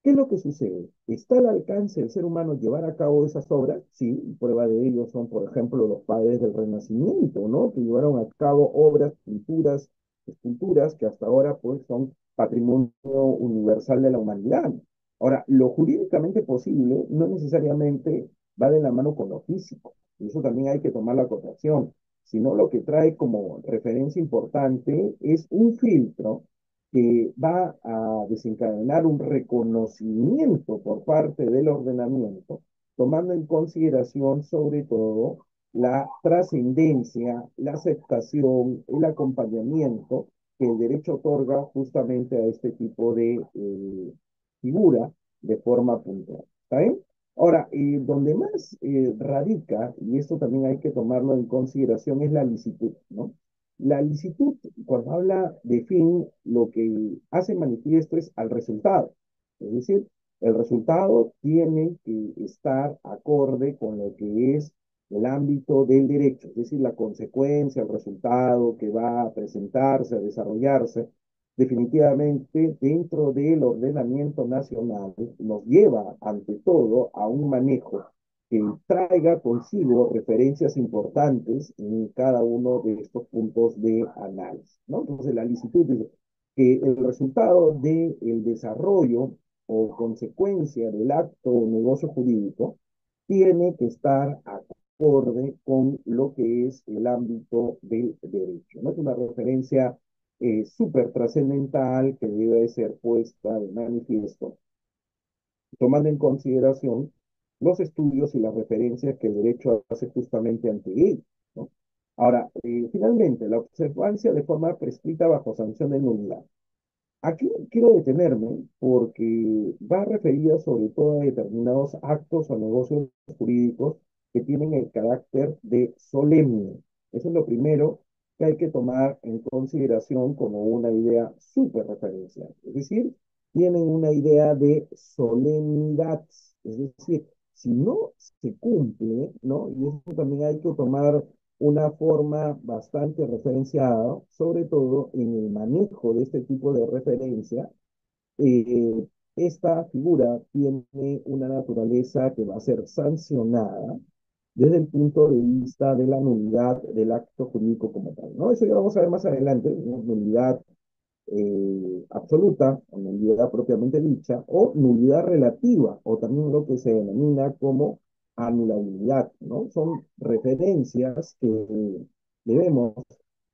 ¿qué es lo que sucede? ¿Está al alcance del ser humano llevar a cabo esas obras? Sí, prueba de ello son, por ejemplo, los padres del Renacimiento, ¿no? Que llevaron a cabo obras, pinturas, esculturas que hasta ahora pues son patrimonio universal de la humanidad. Ahora, lo jurídicamente posible no necesariamente va de la mano con lo físico. Y eso también hay que tomar la acotación, sino lo que trae como referencia importante es un filtro que va a desencadenar un reconocimiento por parte del ordenamiento, tomando en consideración sobre todo la trascendencia, la aceptación, el acompañamiento que el derecho otorga justamente a este tipo de figura de forma puntual. ¿Está bien? Ahora, donde más radica, y esto también hay que tomarlo en consideración, es la licitud, ¿no? La licitud, cuando habla de fin, lo que hace manifiesto es al resultado. Es decir, el resultado tiene que estar acorde con lo que es el ámbito del derecho, es decir, la consecuencia, el resultado que va a presentarse, a desarrollarse, definitivamente dentro del ordenamiento nacional nos lleva ante todo a un manejo que traiga consigo referencias importantes en cada uno de estos puntos de análisis, ¿no? Entonces, la licitud dice que el resultado del desarrollo o consecuencia del acto o negocio jurídico tiene que estar acorde con lo que es el ámbito del derecho, ¿no? Es una referencia súper trascendental que debe ser puesta de manifiesto tomando en consideración los estudios y las referencias que el derecho hace justamente ante él, ¿no? Ahora, finalmente, la observancia de forma prescrita bajo sanción de nulidad. Aquí quiero detenerme porque va referida sobre todo a determinados actos o negocios jurídicos que tienen el carácter de solemne. Eso es lo primero que hay que tomar en consideración como una idea súper referencial. Es decir, tienen una idea de solemnidad. Es decir, si no se cumple, ¿no? Y eso también hay que tomar una forma bastante referenciada, sobre todo en el manejo de este tipo de referencia. eh, Esta figura tiene una naturaleza que va a ser sancionada desde el punto de vista de la nulidad del acto jurídico como tal, ¿no? Eso ya vamos a ver más adelante, ¿no? Nulidad absoluta, o nulidad propiamente dicha, o nulidad relativa, o también lo que se denomina como anulabilidad, ¿no? Son referencias que debemos,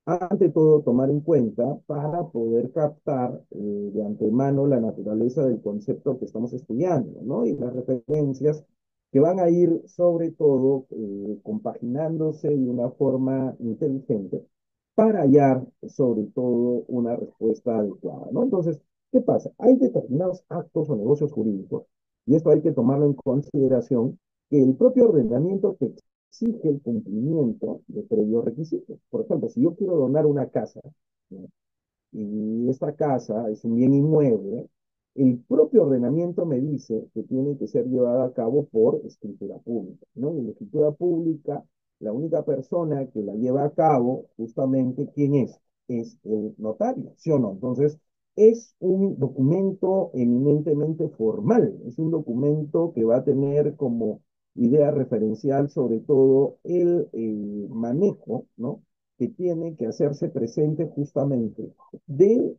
ante todo, tomar en cuenta para poder captar de antemano la naturaleza del concepto que estamos estudiando, ¿no? Y las referencias que van a ir, sobre todo, compaginándose de una forma inteligente para hallar sobre todo una respuesta adecuada, ¿no? Entonces, ¿Qué pasa? Hay determinados actos o negocios jurídicos, y esto hay que tomarlo en consideración, que el propio ordenamiento te exige el cumplimiento de previos requisitos. Por ejemplo, si yo quiero donar una casa, ¿no? Y esta casa es un bien inmueble, el propio ordenamiento me dice que tiene que ser llevada a cabo por escritura pública, ¿no? Y en la escritura pública, la única persona que la lleva a cabo, justamente, ¿quién es? Es el notario, ¿sí o no? Entonces, es un documento eminentemente formal, es un documento que va a tener como idea referencial sobre todo el manejo, ¿no? Que tiene que hacerse presente justamente de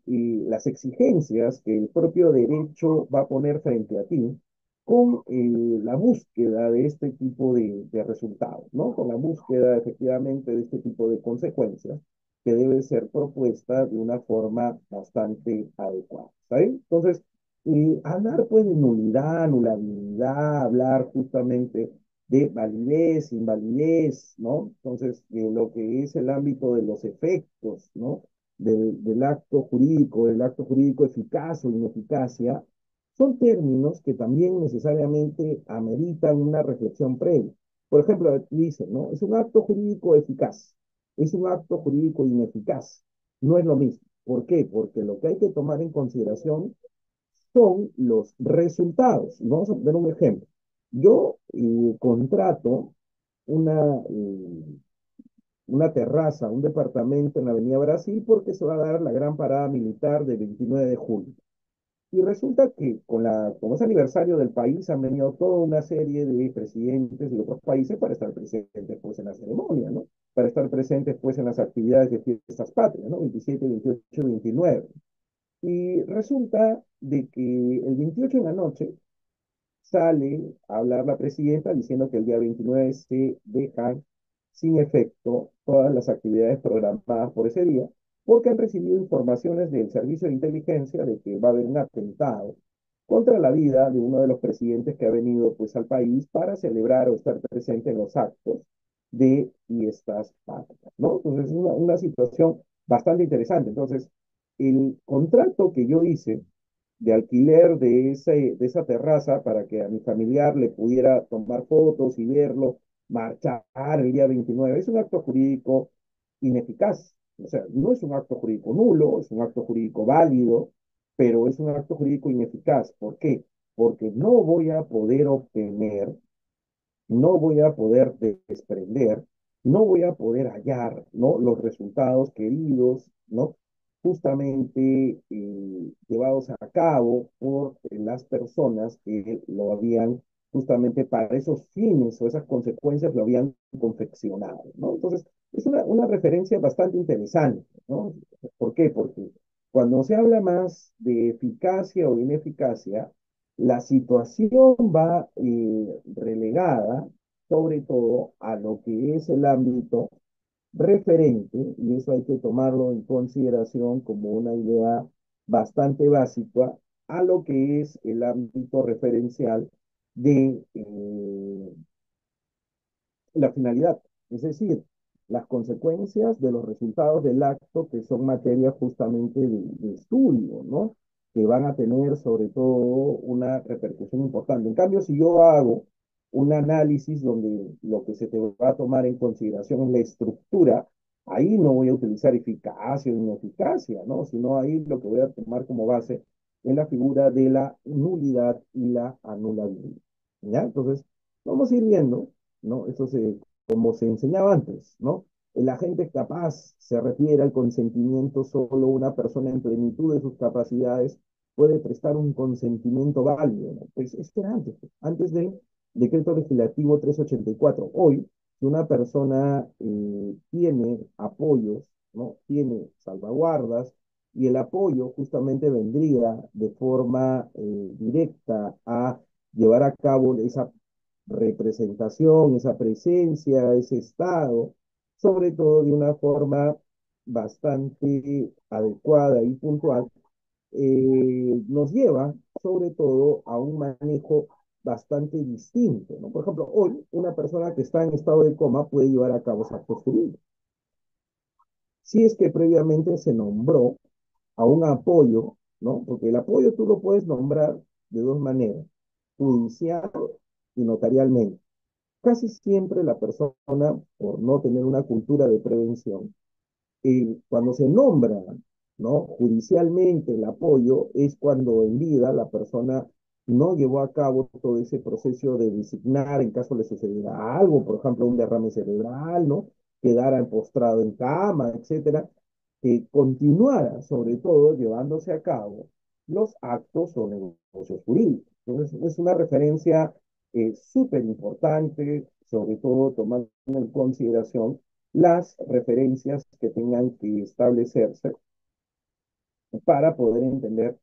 las exigencias que el propio derecho va a poner frente a ti con la búsqueda de este tipo de resultados, ¿no? Con la búsqueda efectivamente de este tipo de consecuencias que debe ser propuesta de una forma bastante adecuada, ¿sabes? Entonces, hablar pues de nulidad, anulabilidad, hablar justamente de validez, invalidez, ¿no? Entonces, lo que es el ámbito de los efectos, ¿no? Del acto jurídico eficaz o ineficacia, son términos que también necesariamente ameritan una reflexión previa. Por ejemplo, dicen, ¿no? Es un acto jurídico eficaz, es un acto jurídico ineficaz. No es lo mismo. ¿Por qué? Porque lo que hay que tomar en consideración son los resultados. Y vamos a poner un ejemplo. Yo contrato una, una terraza, un departamento en la Avenida Brasil porque se va a dar la gran parada militar del 29 de julio. Y resulta que como es aniversario del país, han venido toda una serie de presidentes de otros países para estar presentes pues, en la ceremonia, ¿no? Para estar presentes pues, en las actividades de fiestas patrias, ¿no? 27, 28, 29. Y resulta de que el 28 en la noche sale a hablar la presidenta diciendo que el día 29 se dejan sin efecto todas las actividades programadas por ese día, porque han recibido informaciones del servicio de inteligencia de que va a haber un atentado contra la vida de uno de los presidentes que ha venido pues al país para celebrar o estar presente en los actos de fiestas patrias, ¿no? Entonces es una situación bastante interesante. Entonces, el contrato que yo hice de alquiler de esa terraza para que a mi familiar le pudiera tomar fotos y verlo, marchar el día 29. Es un acto jurídico ineficaz. O sea, no es un acto jurídico nulo, es un acto jurídico válido, pero es un acto jurídico ineficaz. ¿Por qué? Porque no voy a poder obtener, no voy a poder desprender, no voy a poder hallar, ¿no? Los resultados queridos, ¿no? Justamente llevados a cabo por las personas que lo habían justamente para esos fines o esas consecuencias lo habían confeccionado, ¿no? Entonces, es una referencia bastante interesante, ¿no? ¿Por qué? Porque cuando se habla más de eficacia o ineficacia, la situación va relegada sobre todo a lo que es el ámbito referente, y eso hay que tomarlo en consideración como una idea bastante básica, a lo que es el ámbito referencial de la finalidad, es decir, las consecuencias de los resultados del acto que son materia justamente de estudio, ¿no? Que van a tener sobre todo una repercusión importante. En cambio, si yo hago un análisis donde lo que se te va a tomar en consideración es la estructura, ahí no voy a utilizar eficacia o ineficacia, ¿no? Sino ahí lo que voy a tomar como base es la figura de la nulidad y la anulabilidad. ¿Ya? Entonces, vamos a ir viendo, ¿no? Como se enseñaba antes, ¿no? El agente capaz se refiere al consentimiento, solo una persona en plenitud de sus capacidades puede prestar un consentimiento válido, ¿no? Pues esto era antes del decreto legislativo 384. Hoy, si una persona tiene apoyos, ¿no? Tiene salvaguardas, y el apoyo justamente vendría de forma directa a llevar a cabo esa representación, esa presencia, ese estado, sobre todo de una forma bastante adecuada y puntual, nos lleva sobre todo a un manejo bastante distinto, ¿no? Por ejemplo, hoy una persona que está en estado de coma puede llevar a cabo actos jurídicos. Si es que previamente se nombró a un apoyo ¿no? Porque el apoyo tú lo puedes nombrar de dos maneras, judicial y notarialmente. Casi siempre la persona, por no tener una cultura de prevención, cuando se nombra, ¿no? Judicialmente el apoyo es cuando en vida la persona no llevó a cabo todo ese proceso de designar en caso le sucediera algo, por ejemplo, un derrame cerebral, ¿no? Quedara postrado en cama, etcétera, que continuara sobre todo llevándose a cabo los actos o negocios jurídicos. Entonces, es una referencia súper importante, sobre todo tomando en consideración las referencias que tengan que establecerse para poder entender,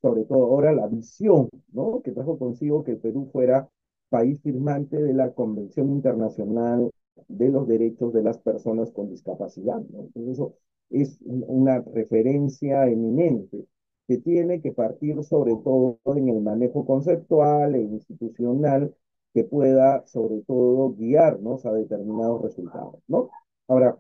sobre todo ahora, la visión, ¿no? Que trajo consigo que el Perú fuera país firmante de la Convención Internacional de los Derechos de las Personas con Discapacidad, ¿no? Entonces eso es una referencia eminente que tiene que partir sobre todo en el manejo conceptual e institucional que pueda sobre todo guiarnos a determinados resultados, ¿no? Ahora,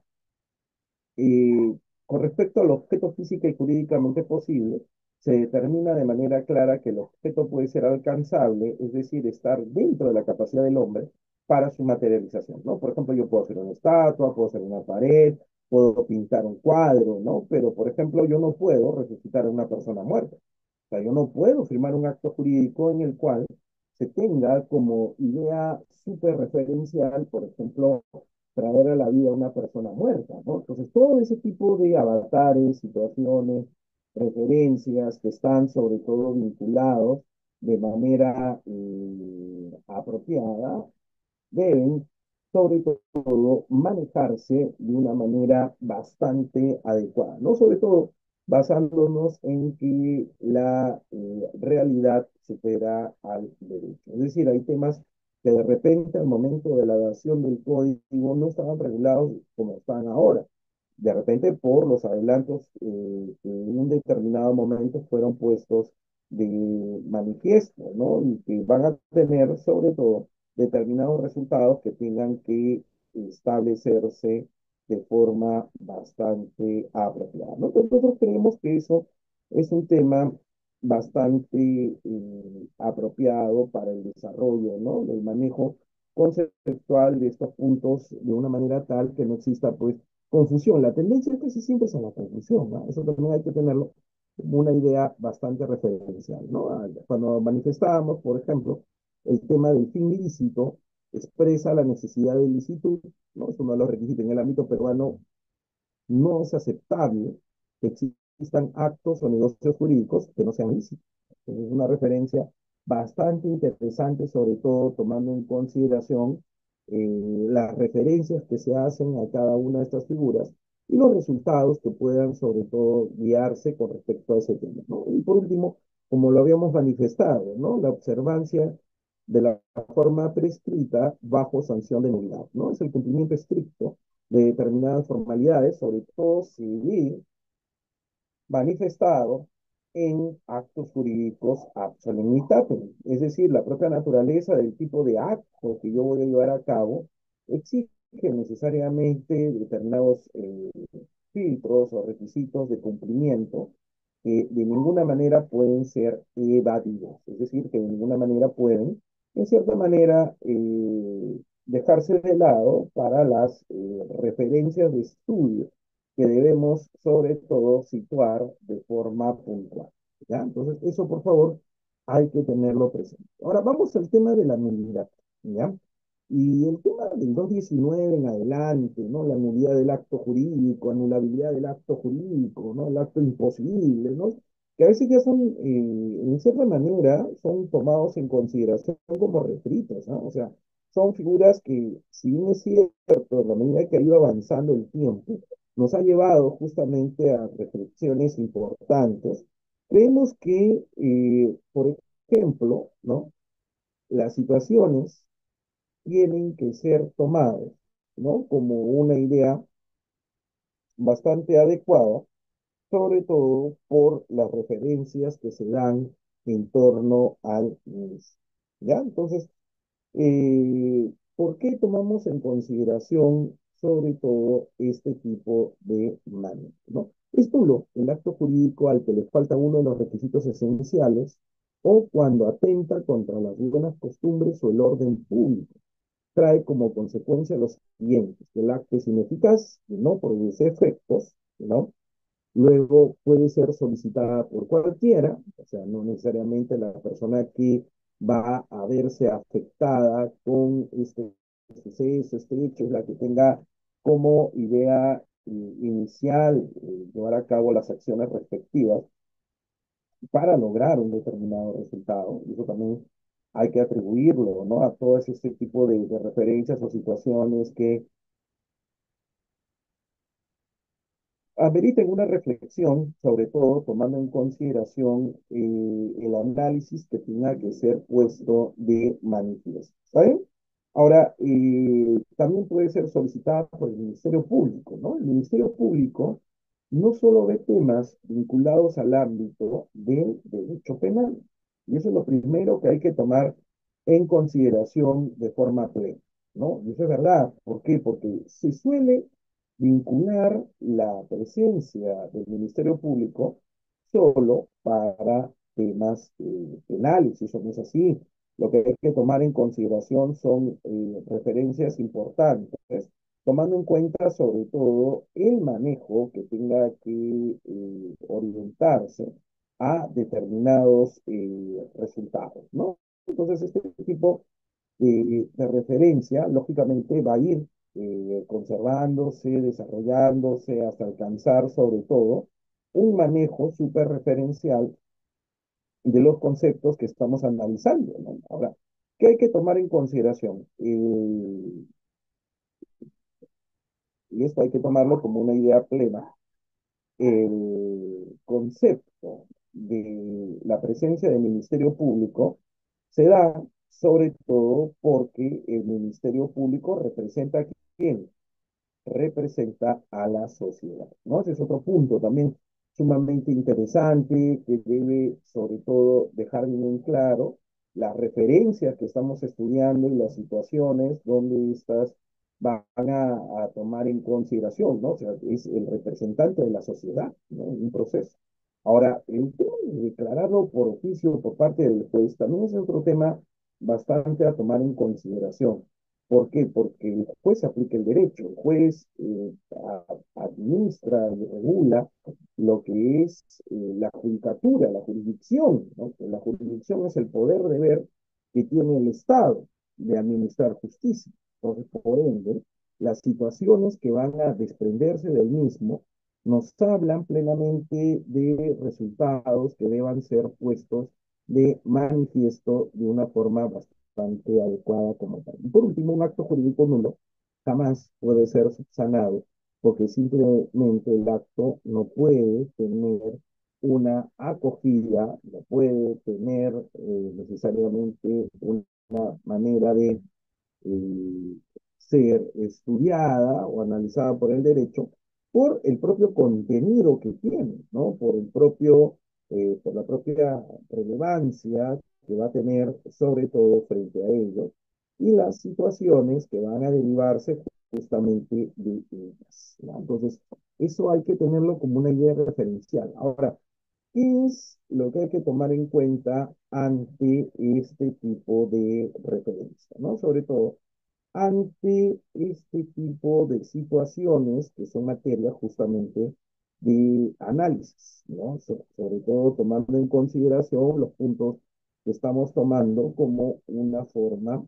con respecto al objeto física y jurídicamente posible, se determina de manera clara que el objeto puede ser alcanzable, es decir, estar dentro de la capacidad del hombre para su materialización, ¿no? Por ejemplo, yo puedo hacer una estatua, puedo hacer una pared, puedo pintar un cuadro, ¿no? Pero, por ejemplo, yo no puedo resucitar a una persona muerta. O sea, yo no puedo firmar un acto jurídico en el cual se tenga como idea súper referencial, por ejemplo, traer a la vida a una persona muerta, ¿no? Entonces, todo ese tipo de avatares, situaciones, referencias que están sobre todo vinculados de manera apropiada deben, sobre todo, manejarse de una manera bastante adecuada, ¿no? Sobre todo basándonos en que la realidad supera al derecho. Es decir, hay temas que de repente al momento de la dación del código no estaban regulados como están ahora. De repente por los adelantos que en un determinado momento fueron puestos de manifiesto, ¿no? Y que van a tener sobre todo determinados resultados que tengan que establecerse de forma bastante apropiada, ¿no? Entonces, nosotros creemos que eso es un tema bastante apropiado para el desarrollo, ¿no? El manejo conceptual de estos puntos de una manera tal que no exista, pues, confusión. La tendencia casi siempre es a la confusión, ¿no? Eso también hay que tenerlo como una idea bastante referencial, ¿no? Cuando manifestábamos, por ejemplo, el tema del fin ilícito expresa la necesidad de licitud, ¿no? Es uno de los requisitos en el ámbito peruano. No es aceptable que existan actos o negocios jurídicos que no sean lícitos. Entonces, es una referencia bastante interesante, sobre todo tomando en consideración las referencias que se hacen a cada una de estas figuras y los resultados que puedan, sobre todo, guiarse con respecto a ese tema, ¿no? Y por último, como lo habíamos manifestado, ¿no? La observancia de la forma prescrita bajo sanción de nulidad, ¿no? Es el cumplimiento estricto de determinadas formalidades, sobre todo civil, manifestado en actos jurídicos ad solemnitatem. Es decir, la propia naturaleza del tipo de acto que yo voy a llevar a cabo exige necesariamente determinados filtros o requisitos de cumplimiento que de ninguna manera pueden ser evadidos. Es decir, que de ninguna manera pueden, en cierta manera, dejarse de lado para las referencias de estudio que debemos sobre todo situar de forma puntual. ¿Ya? Entonces, eso por favor hay que tenerlo presente. Ahora vamos al tema de la nulidad. ¿Ya? Y el tema del 219 en adelante, ¿no? La nulidad del acto jurídico, anulabilidad del acto jurídico, ¿no? El acto imposible, ¿no? Que a veces ya son, en cierta manera, son tomados en consideración como refritos, ¿no? O sea, son figuras que, si bien es cierto, a la medida que ha ido avanzando el tiempo, nos ha llevado justamente a reflexiones importantes. Creemos que, por ejemplo, ¿no? Las situaciones tienen que ser tomadas, ¿no? Como una idea bastante adecuada, sobre todo por las referencias que se dan en torno al mismo. ¿Ya? Entonces, ¿por qué tomamos en consideración sobre todo este tipo de manejo, ¿no? Es nulo el acto jurídico al que le falta uno de los requisitos esenciales o cuando atenta contra las buenas costumbres o el orden público. Trae como consecuencia los siguientes: que el acto es ineficaz, que no produce efectos, ¿no? Luego puede ser solicitada por cualquiera, o sea, no necesariamente la persona que va a verse afectada con este suceso, este hecho, es la que tenga como idea inicial llevar a cabo las acciones respectivas para lograr un determinado resultado. Y eso también hay que atribuirlo, ¿no? A todo este tipo de referencias o situaciones que ameriten una reflexión, sobre todo tomando en consideración el análisis que tenga que ser puesto de manifiesto. ¿Está bien? Ahora, también puede ser solicitada por el Ministerio Público, ¿no? El Ministerio Público no solo ve temas vinculados al ámbito del derecho penal, y eso es lo primero que hay que tomar en consideración de forma plena, ¿no? Y eso es verdad. ¿Por qué? Porque se suele vincular la presencia del Ministerio Público solo para temas penales, y eso no es así. Lo que hay que tomar en consideración son referencias importantes, tomando en cuenta sobre todo el manejo que tenga que orientarse a determinados resultados, ¿no? Entonces, este tipo de referencia, lógicamente, va a ir conservándose, desarrollándose hasta alcanzar, sobre todo, un manejo súper referencial de los conceptos que estamos analizando, ¿no? Ahora, ¿qué hay que tomar en consideración? Y esto hay que tomarlo como una idea plena. El concepto de la presencia del Ministerio Público se da sobre todo porque el Ministerio Público representa a quién, representa a la sociedad, ¿no? Ese es otro punto también sumamente interesante que debe sobre todo dejar bien claro las referencias que estamos estudiando y las situaciones donde estas van a tomar en consideración, ¿no? O sea, es el representante de la sociedad, ¿no? En un proceso. Ahora, el tema de declararlo por oficio por parte del juez también es otro tema bastante a tomar en consideración. ¿Por qué? Porque el juez aplica el derecho, el juez administra y regula lo que es la judicatura, la jurisdicción, ¿no? La jurisdicción es el poder de ver que tiene el Estado de administrar justicia. Entonces, por ende, las situaciones que van a desprenderse del mismo nos hablan plenamente de resultados que deban ser puestos de manifiesto de una forma bastante adecuada como tal. Y por último, un acto jurídico nulo jamás puede ser subsanado porque simplemente el acto no puede tener una acogida, no puede tener necesariamente una manera de eh, ser estudiada o analizada por el derecho por el propio contenido que tiene, ¿no? Por la propia relevancia que va a tener sobre todo frente a ello y las situaciones que van a derivarse justamente de ellas, ¿no? Entonces, eso hay que tenerlo como una idea referencial. Ahora, ¿qué es lo que hay que tomar en cuenta ante este tipo de referencia, ¿no? Sobre todo ante este tipo de situaciones que son materia justamente de análisis, ¿no? Sobre todo tomando en consideración los puntos que estamos tomando como una forma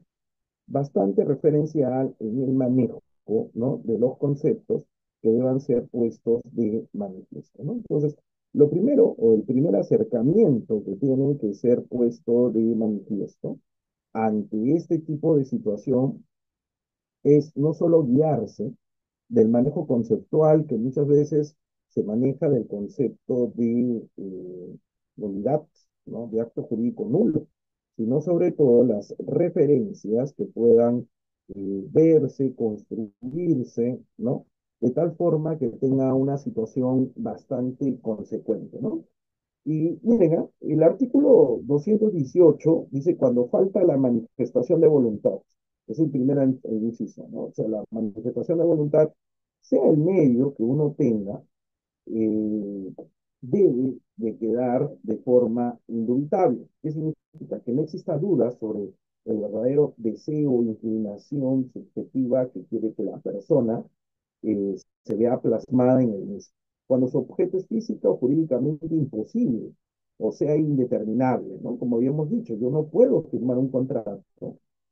bastante referencial en el manejo, ¿no? De los conceptos que deban ser puestos de manifiesto, ¿no? Entonces, lo primero o el primer acercamiento que tiene que ser puesto de manifiesto ante este tipo de situación es no solo guiarse del manejo conceptual que muchas veces se maneja del concepto de nulidad, ¿no? De acto jurídico nulo, sino sobre todo las referencias que puedan verse, construirse, ¿no? De tal forma que tenga una situación bastante consecuente, ¿no? Y miren, el artículo 218 dice cuando falta la manifestación de voluntad. Es el primer inciso, ¿no? O sea, la manifestación de voluntad, sea el medio que uno tenga, eh, debe de quedar de forma indubitable. ¿Qué significa? Que no exista duda sobre el verdadero deseo o inclinación subjetiva que quiere que la persona se vea plasmada en el mismo. Cuando su objeto es física o jurídicamente imposible, o sea, indeterminable, ¿no? Como habíamos dicho, yo no puedo firmar un contrato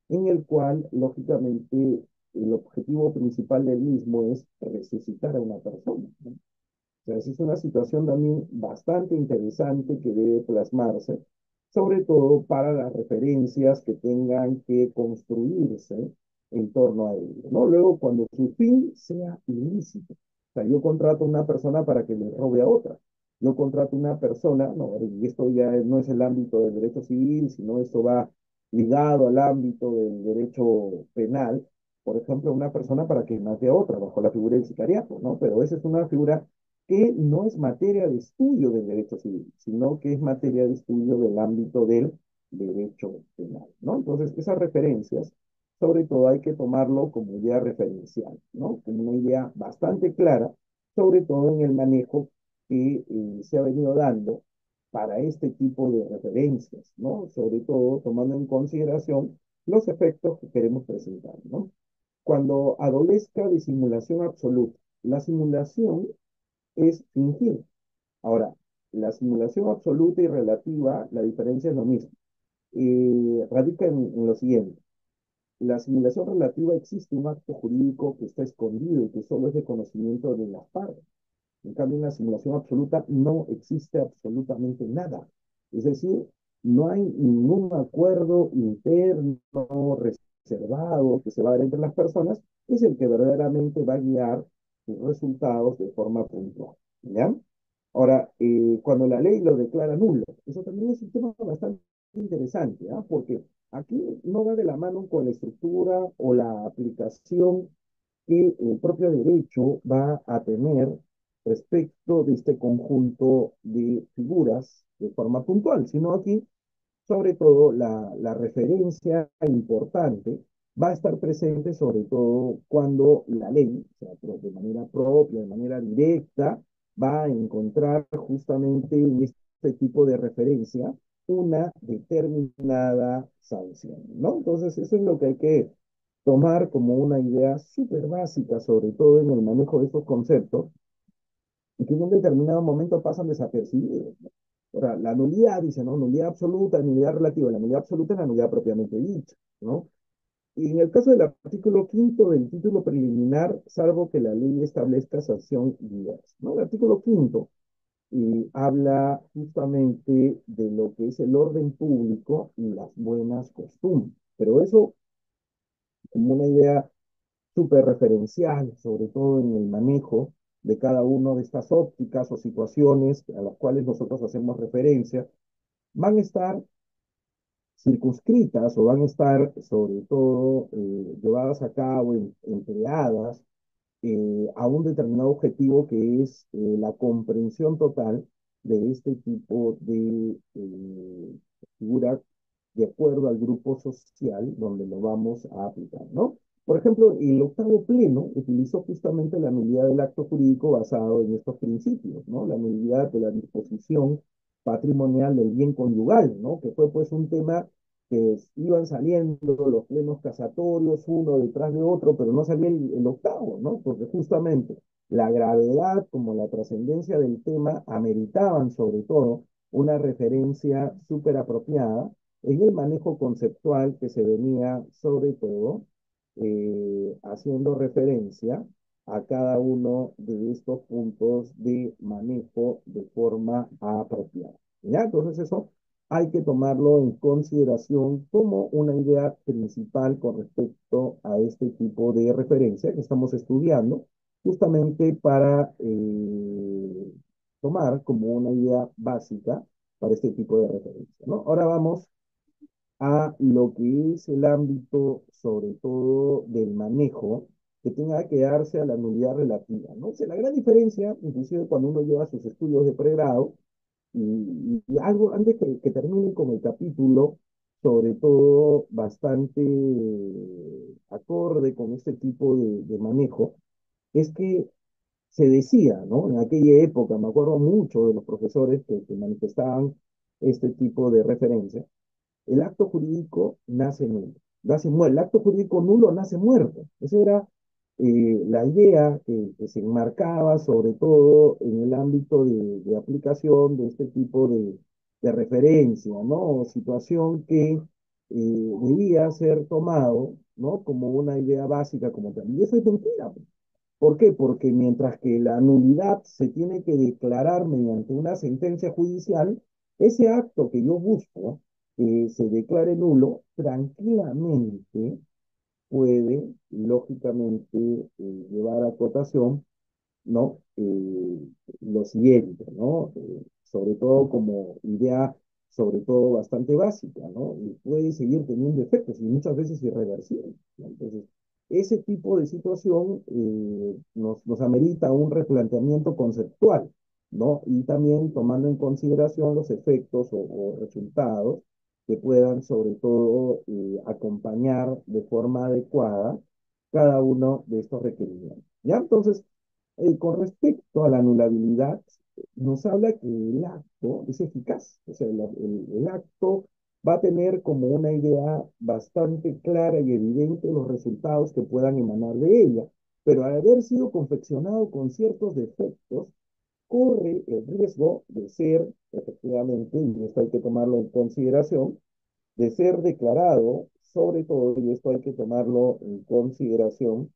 en el cual, lógicamente, el objetivo principal del mismo es resucitar a una persona, ¿no? Sea, esa es una situación también bastante interesante que debe plasmarse, sobre todo para las referencias que tengan que construirse en torno a ello, ¿no? Luego, cuando su fin sea ilícito, o sea, yo contrato a una persona para que le robe a otra, yo contrato a una persona, no, y esto ya no es el ámbito del derecho civil, sino esto va ligado al ámbito del derecho penal, por ejemplo, una persona para que mate a otra, bajo la figura del sicariato, ¿no? Pero esa es una figura que no es materia de estudio del derecho civil, sino que es materia de estudio del ámbito del derecho penal, ¿no? Entonces, esas referencias, sobre todo hay que tomarlo como idea referencial, ¿no? Como una idea bastante clara, sobre todo en el manejo que se ha venido dando para este tipo de referencias, ¿no? Sobre todo tomando en consideración los efectos que queremos presentar, ¿no? Cuando adolezca de simulación absoluta, la simulación es fingir. Ahora, la simulación absoluta y relativa, la diferencia es lo mismo. Radica en lo siguiente. La simulación relativa existe un acto jurídico que está escondido y que solo es de conocimiento de las partes. En cambio, en la simulación absoluta no existe absolutamente nada. Es decir, no hay ningún acuerdo interno reservado que se va a dar entre las personas, es el que verdaderamente va a guiar sus resultados de forma puntual. ¿Ya? Ahora, cuando la ley lo declara nulo, eso también es un tema bastante interesante, ¿ah? Porque aquí no va de la mano con la estructura o la aplicación que el propio derecho va a tener respecto de este conjunto de figuras de forma puntual, sino aquí, sobre todo, la referencia importante va a estar presente, sobre todo cuando la ley, o sea, de manera propia, de manera directa, va a encontrar justamente en este tipo de referencia una determinada sanción, ¿no? Entonces, eso es lo que hay que tomar como una idea súper básica, sobre todo en el manejo de estos conceptos, y que en un determinado momento pasan desapercibidos, ¿no? Ahora, la nulidad, dice, ¿no? Nulidad absoluta, nulidad relativa. La nulidad absoluta es la nulidad propiamente dicha, ¿no? Y en el caso del artículo quinto del título preliminar, salvo que la ley establezca sanción diversa, ¿no? El artículo quinto habla justamente de lo que es el orden público y las buenas costumbres, pero eso como una idea súper referencial, sobre todo en el manejo de cada una de estas ópticas o situaciones a las cuales nosotros hacemos referencia, van a estar circunscritas o van a estar sobre todo llevadas a cabo, empleadas a un determinado objetivo que es la comprensión total de este tipo de figura de acuerdo al grupo social donde lo vamos a aplicar, ¿no? Por ejemplo, el octavo pleno utilizó justamente la nulidad del acto jurídico basado en estos principios, ¿no? La nulidad de la disposición patrimonial del bien conyugal, ¿no? Que fue pues un tema que iban saliendo los plenos casatorios uno detrás de otro, pero no salía el octavo, ¿no? Porque justamente la gravedad como la trascendencia del tema ameritaban sobre todo una referencia súper apropiada en el manejo conceptual que se venía sobre todo haciendo referencia a cada uno de estos puntos de manejo de forma apropiada. ¿Ya? Entonces eso hay que tomarlo en consideración como una idea principal con respecto a este tipo de referencia que estamos estudiando, justamente para tomar como una idea básica para este tipo de referencia, ¿no? Ahora vamos a lo que es el ámbito, sobre todo, del manejo que tenga que darse a la nulidad relativa, ¿no? O sea, la gran diferencia, inclusive cuando uno lleva sus estudios de pregrado, y algo antes que termine con el capítulo sobre todo bastante acorde con este tipo de manejo, es que se decía, ¿no? En aquella época, me acuerdo mucho de los profesores que manifestaban este tipo de referencia, el acto jurídico nace nulo, el acto jurídico nulo nace muerto. Esa era la idea que se enmarcaba sobre todo en el ámbito de aplicación de este tipo de referencia, ¿no? O situación que debía ser tomado, ¿no? Como una idea básica, como tal. Y eso es mentira. ¿Por qué? Porque mientras que la nulidad se tiene que declarar mediante una sentencia judicial, ese acto que yo busco que se declare nulo, tranquilamente puede, lógicamente, llevar a cotación, ¿no? Lo siguiente, ¿no? Sobre todo como idea, sobre todo bastante básica, ¿no? Y puede seguir teniendo efectos y muchas veces irreversibles, ¿no? Entonces, ese tipo de situación nos amerita un replanteamiento conceptual, ¿no? Y también tomando en consideración los efectos o resultados que puedan, sobre todo, acompañar de forma adecuada cada uno de estos requerimientos. ¿Ya? Entonces, con respecto a la anulabilidad, nos habla que el acto es eficaz, o sea, el acto va a tener como una idea bastante clara y evidente los resultados que puedan emanar de ella, pero al haber sido confeccionado con ciertos defectos, corre el riesgo de ser, efectivamente, y esto hay que tomarlo en consideración, de ser declarado, sobre todo, y esto hay que tomarlo en consideración,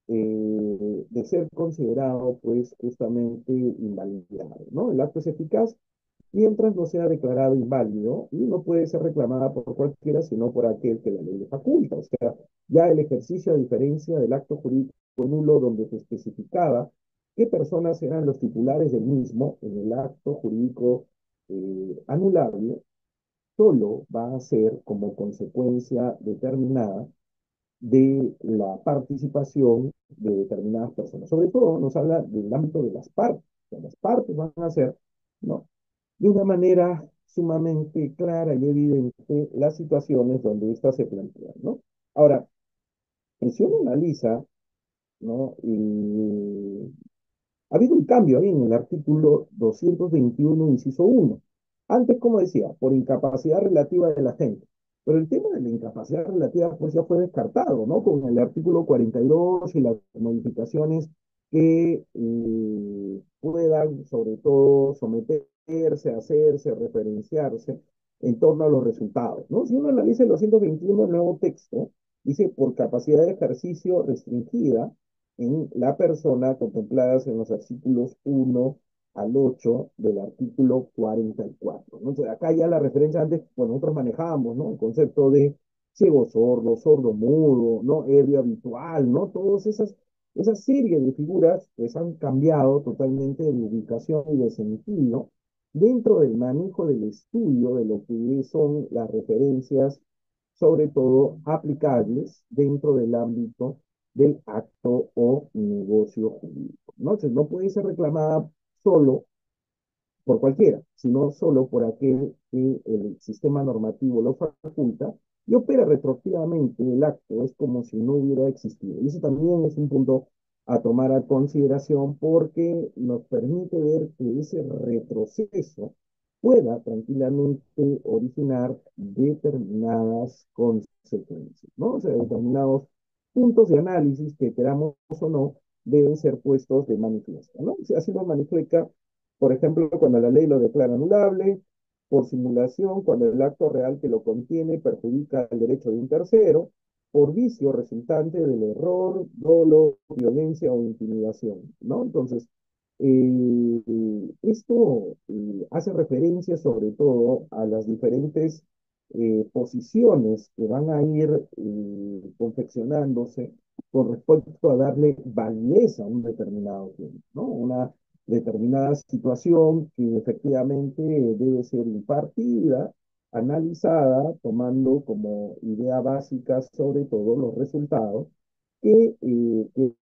de ser considerado, pues, justamente invalidado, ¿no? El acto es eficaz mientras no sea declarado inválido y no puede ser reclamada por cualquiera, sino por aquel que la ley le faculta. O sea, ya el ejercicio, a diferencia del acto jurídico nulo, donde se especificaba qué personas eran los titulares del mismo, en el acto jurídico anulable, solo va a ser como consecuencia determinada de la participación de determinadas personas. Sobre todo nos habla del ámbito de las partes. O sea, las partes van a hacer, ¿no? De una manera sumamente clara y evidente las situaciones donde éstas se plantean, ¿no? Ahora, si uno analiza, ¿no? Ha habido un cambio ahí en el artículo 221, inciso uno. Antes, como decía, por incapacidad relativa de la gente. Pero el tema de la incapacidad relativa pues ya fue descartado, ¿no? Con el artículo 42 y las modificaciones que puedan, sobre todo, someterse, hacerse, referenciarse en torno a los resultados, ¿no? Si uno analiza el 221, el nuevo texto, dice por capacidad de ejercicio restringida, en la persona contempladas en los artículos 1 al 8 del artículo 44, ¿no? Entonces, acá ya la referencia antes, pues nosotros manejábamos, ¿no? El concepto de ciego sordo, sordo mudo, ¿no? Ebrio habitual, ¿no? Todas esas serie de figuras pues han cambiado totalmente de ubicación y de sentido dentro del manejo del estudio de lo que son las referencias, sobre todo aplicables dentro del ámbito del acto o negocio jurídico, ¿no? Entonces, no puede ser reclamada solo por cualquiera, sino solo por aquel que el sistema normativo lo faculta y opera retroactivamente el acto, es como si no hubiera existido. Y eso también es un punto a tomar a consideración porque nos permite ver que ese retroceso pueda tranquilamente originar determinadas consecuencias, ¿no? O sea, determinados puntos de análisis que queramos o no deben ser puestos de manifiesto, ¿no? O sea, así lo manifiesta, por ejemplo, cuando la ley lo declara anulable, por simulación, cuando el acto real que lo contiene perjudica el derecho de un tercero, por vicio resultante del error, dolo, violencia o intimidación, ¿no? Entonces, esto hace referencia sobre todo a las diferentes posiciones que van a ir confeccionándose con respecto a darle validez a un determinado tema, ¿no? Una determinada situación que efectivamente debe ser impartida, analizada, tomando como idea básica sobre todo los resultados que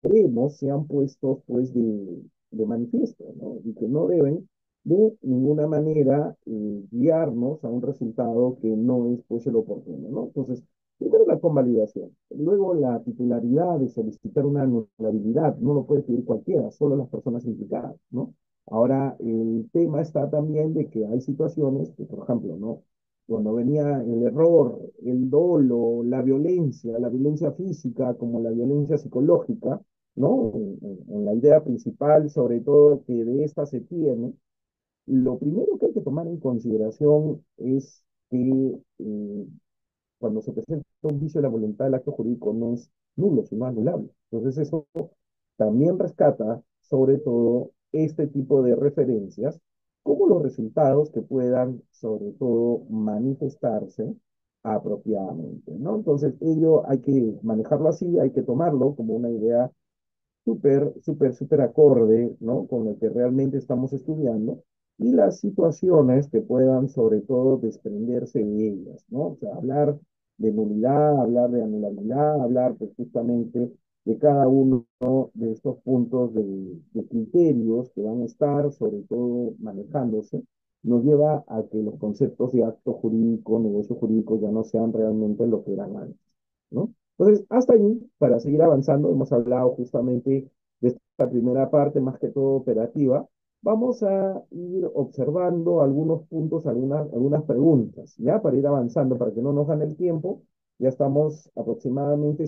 queremos sean puestos pues de manifiesto, ¿no? Y que no deben de ninguna manera guiarnos a un resultado que no es pues el oportuno, ¿no? Entonces, primero la convalidación, luego la titularidad de solicitar una anulabilidad, no lo puede pedir cualquiera, solo las personas implicadas, ¿no? Ahora, el tema está también de que hay situaciones que, por ejemplo, ¿no? Cuando venía el error, el dolo, la violencia física como la violencia psicológica, ¿no? En la idea principal, sobre todo, que de esta se tiene, lo primero que hay que tomar en consideración es que cuando se presenta un vicio de la voluntad, el acto jurídico no es nulo, sino anulable. Entonces eso también rescata, sobre todo, este tipo de referencias como los resultados que puedan, sobre todo, manifestarse apropiadamente, ¿no? Entonces, ello hay que manejarlo así, hay que tomarlo como una idea súper acorde, ¿no? Con lo que realmente estamos estudiando y las situaciones que puedan, sobre todo, desprenderse de ellas, ¿no? O sea, hablar de nulidad, hablar de anulabilidad, hablar pues, justamente de cada uno de estos puntos de criterios que van a estar, sobre todo, manejándose, nos lleva a que los conceptos de acto jurídico, negocio jurídico, ya no sean realmente lo que eran antes, ¿no? Entonces, hasta allí, para seguir avanzando, hemos hablado justamente de esta primera parte, más que todo operativa. Vamos a ir observando algunos puntos, algunas preguntas, ¿ya? Para ir avanzando, para que no nos gane el tiempo. Ya estamos aproximadamente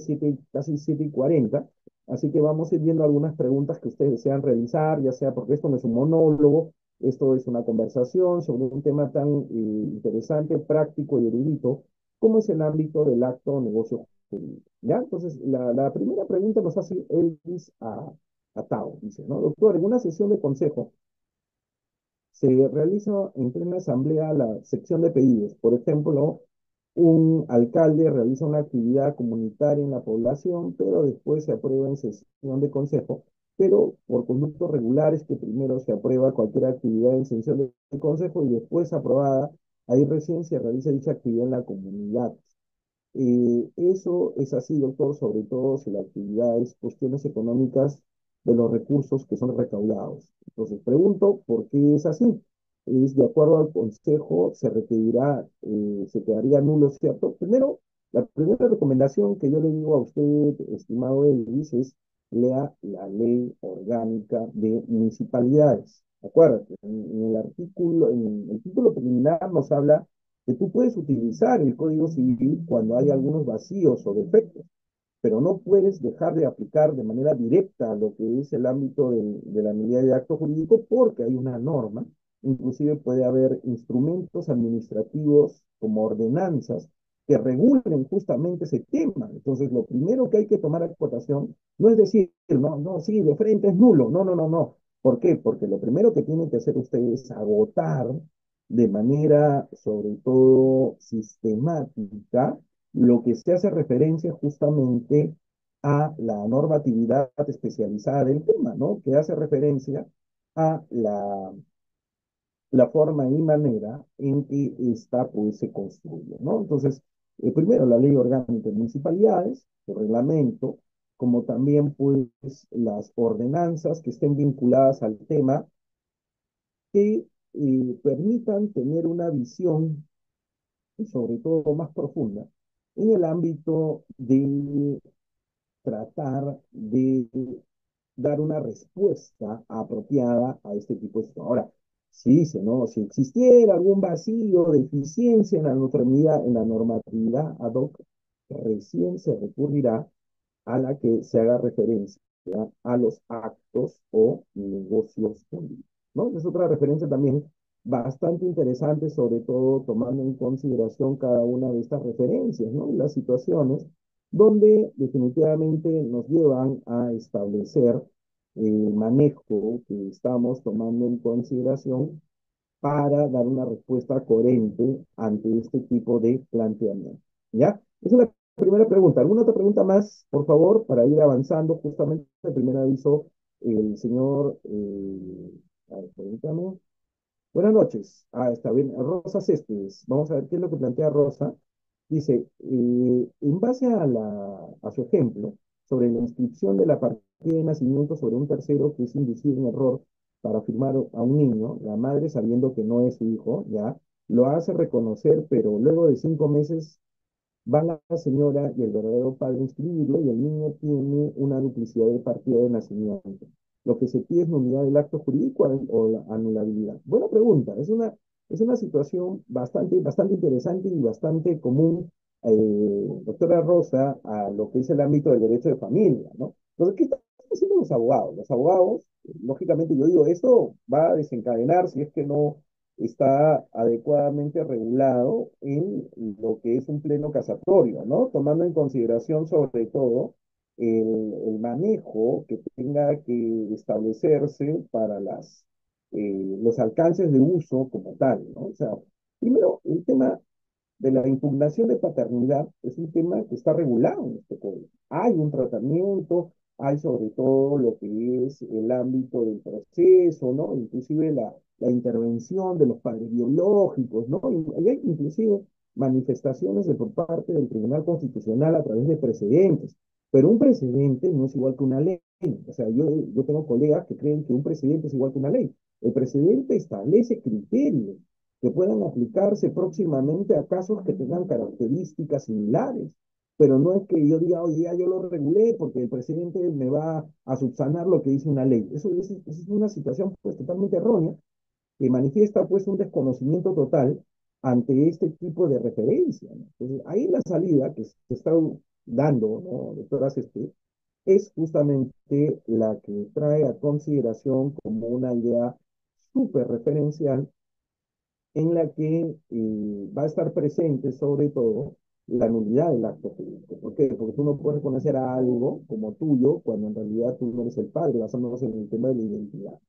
casi 7:40, así que vamos a ir viendo algunas preguntas que ustedes desean realizar, ya sea porque esto no es un monólogo, esto es una conversación sobre un tema tan interesante, práctico y erudito como es el ámbito del acto o negocio jurídico. ¿Ya? Entonces, la primera pregunta nos hace Elvis a Tao. Dice, ¿no? Doctor, en una sesión de consejo se realiza en plena asamblea la sección de pedidos. Por ejemplo, un alcalde realiza una actividad comunitaria en la población, pero después se aprueba en sesión de consejo, pero por conductos regulares que primero se aprueba cualquier actividad en sesión de consejo y después aprobada, ahí recién se realiza dicha actividad en la comunidad. Eso es así, doctor, sobre todo si la actividad es cuestiones económicas de los recursos que son recaudados. Entonces, pregunto, ¿por qué es así? Es de acuerdo al consejo, se requerirá, se quedaría nulo, ¿cierto? Primero, la primera recomendación que yo le digo a usted, estimado Elvis, es lea la ley orgánica de municipalidades. Acuérdate, en el artículo, en el título preliminar nos habla que tú puedes utilizar el Código Civil cuando hay algunos vacíos o defectos, pero no puedes dejar de aplicar de manera directa lo que es el ámbito de la medida de acto jurídico porque hay una norma, inclusive puede haber instrumentos administrativos como ordenanzas que regulen justamente ese tema. Entonces, lo primero que hay que tomar a explotación no es decir, no, no, sí, de frente es nulo, no, no, no, no. ¿Por qué? Porque lo primero que tienen que hacer ustedes es agotar de manera, sobre todo, sistemática, lo que se hace referencia justamente a la normatividad especializada del tema, ¿no? Que hace referencia a la forma y manera en que esta pues se construye, ¿no? Entonces, primero la ley orgánica de municipalidades, el reglamento, como también pues las ordenanzas que estén vinculadas al tema que permitan tener una visión y sobre todo más profunda en el ámbito de tratar de dar una respuesta apropiada a este tipo de situaciones. Ahora, si dice, ¿no? Si existiera algún vacío, deficiencia en la normatividad ad hoc, recién se recurrirá a la que se haga referencia a los actos o negocios públicos, ¿no? Es otra referencia también bastante interesante, sobre todo tomando en consideración cada una de estas referencias, ¿no? Y las situaciones donde definitivamente nos llevan a establecer el manejo que estamos tomando en consideración para dar una respuesta coherente ante este tipo de planteamiento. ¿Ya? Esa es la primera pregunta. ¿Alguna otra pregunta más, por favor, para ir avanzando? Justamente el primer aviso, el señor, a ver, permítame. Buenas noches. Está bien. Rosa Céspedes. Vamos a ver qué es lo que plantea Rosa. Dice, en base a su ejemplo sobre la inscripción de la partida de nacimiento sobre un tercero que es inducido en error, para firmar a un niño, la madre sabiendo que no es su hijo, ya, lo hace reconocer, pero luego de 5 meses va la señora y el verdadero padre a inscribirlo y el niño tiene una duplicidad de partida de nacimiento. Lo que se pide es nulidad del acto jurídico o la anulabilidad. Buena pregunta, es una situación bastante interesante y bastante común, doctora Rosa, a lo que es el ámbito del derecho de familia, ¿no? Entonces, ¿qué están haciendo los abogados? Los abogados, lógicamente yo digo, esto va a desencadenar si es que no está adecuadamente regulado en lo que es un pleno casatorio, ¿no? Tomando en consideración sobre todo el manejo que tenga que establecerse para los alcances de uso como tal, ¿no? O sea, primero, el tema de la impugnación de paternidad es un tema que está regulado en este código. Hay un tratamiento, hay sobre todo lo que es el ámbito del proceso, ¿no? Inclusive la intervención de los padres biológicos, ¿no? Y hay inclusive manifestaciones de por parte del Tribunal Constitucional a través de precedentes. Pero un precedente no es igual que una ley. O sea, yo tengo colegas que creen que un precedente es igual que una ley. El precedente establece criterios que puedan aplicarse próximamente a casos que tengan características similares. Pero no es que yo diga, oye, ya yo lo regulé porque el presidente me va a subsanar lo que dice una ley. Eso es una situación pues totalmente errónea que manifiesta pues un desconocimiento total ante este tipo de referencia, ¿no? Entonces, ahí la salida que se está dando, ¿no, doctora Céspedes? Es justamente la que trae a consideración como una idea súper referencial en la que va a estar presente sobre todo la nulidad del acto jurídico. ¿Por qué? Porque tú no puedes reconocer a algo como tuyo cuando en realidad tú no eres el padre, basándonos en el tema de la identidad.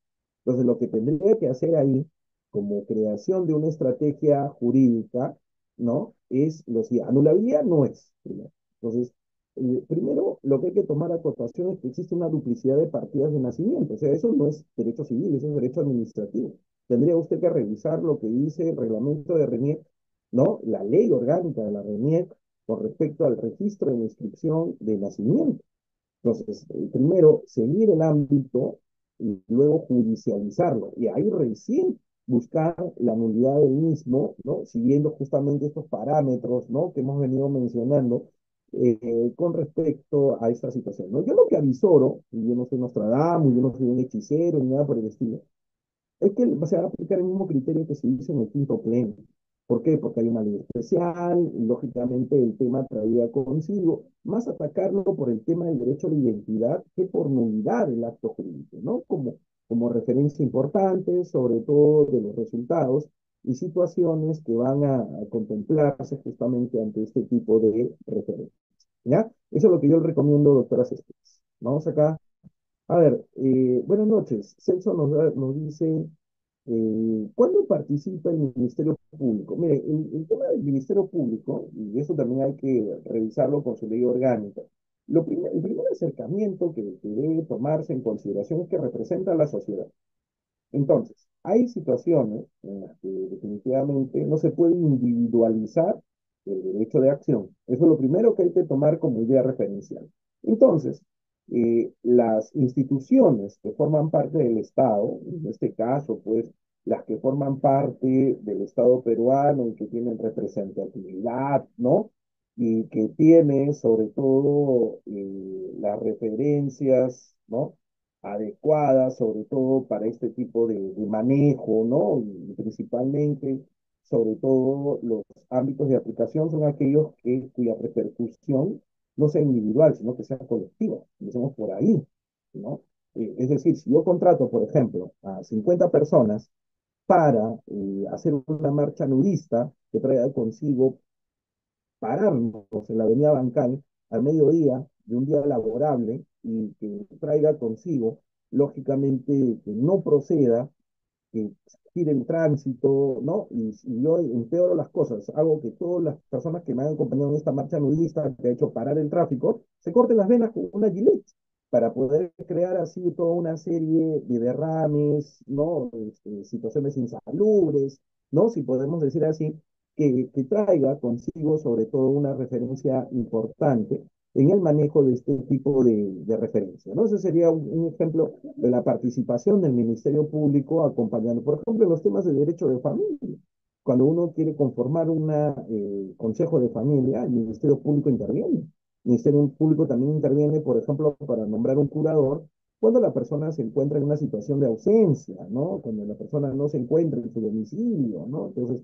Entonces, lo que tendría que hacer ahí, como creación de una estrategia jurídica, ¿no? Es lo siguiente. Anulabilidad no es, primero. Entonces, primero, lo que hay que tomar a cotación es que existe una duplicidad de partidas de nacimiento. O sea, eso no es derecho civil, eso es derecho administrativo. Tendría usted que revisar lo que dice el reglamento de RENIEC, ¿no? La ley orgánica de la RENIEC con respecto al registro de inscripción de nacimiento. Entonces, primero, seguir el ámbito y luego judicializarlo. Y ahí recién buscar la nulidad del mismo, ¿no? Siguiendo justamente estos parámetros, ¿no? Que hemos venido mencionando con respecto a esta situación, ¿no? Yo lo que avisoro, y yo no soy Nostradamus, yo no soy un hechicero, ni nada por el estilo, es que se va a aplicar el mismo criterio que se hizo en el quinto pleno. ¿Por qué? Porque hay una ley especial, y lógicamente el tema traía consigo más atacarlo por el tema del derecho a la identidad que por nulidad del acto jurídico, ¿no? Como referencia importante, sobre todo de los resultados y situaciones que van a contemplarse justamente ante este tipo de referencias. ¿Ya? Eso es lo que yo le recomiendo, doctora Céspedes. Vamos acá. A ver, buenas noches. Celso nos dice, ¿cuándo participa el Ministerio Público? Mire, el tema del Ministerio Público, y eso también hay que revisarlo con su ley orgánica, el primer acercamiento que debe tomarse en consideración es que representa a la sociedad. Entonces, hay situaciones en las que definitivamente no se puede individualizar el derecho de acción. Eso es lo primero que hay que tomar como idea referencial. Entonces, las instituciones que forman parte del Estado, en este caso, pues, las que forman parte del Estado peruano y que tienen representatividad, ¿no? Y que tienen sobre todo las referencias, ¿no? Adecuadas, sobre todo para este tipo de manejo, ¿no? Y principalmente, sobre todo, los ámbitos de aplicación son aquellos cuya repercusión no sea individual, sino que sea colectiva. Empecemos por ahí, ¿no? Es decir, si yo contrato, por ejemplo, a 50 personas para hacer una marcha nudista que traiga consigo pararnos en la avenida Bancay al mediodía de un día laborable y que traiga consigo, lógicamente, que no proceda, que gire el tránsito, ¿no? Y yo empeoro las cosas, hago que todas las personas que me han acompañado en esta marcha nudista que ha hecho parar el tráfico, se corten las venas con una gilet para poder crear así toda una serie de derrames, ¿no? Situaciones insalubres, ¿no? Si podemos decir así, que traiga consigo sobre todo una referencia importante en el manejo de este tipo de referencia, ¿no? Ese sería un ejemplo de la participación del Ministerio Público acompañando, por ejemplo, en los temas de derecho de familia. Cuando uno quiere conformar un consejo de familia, el Ministerio Público interviene. El Ministerio Público también interviene, por ejemplo, para nombrar un curador cuando la persona se encuentra en una situación de ausencia, ¿no? Cuando la persona no se encuentra en su domicilio, ¿no? Entonces,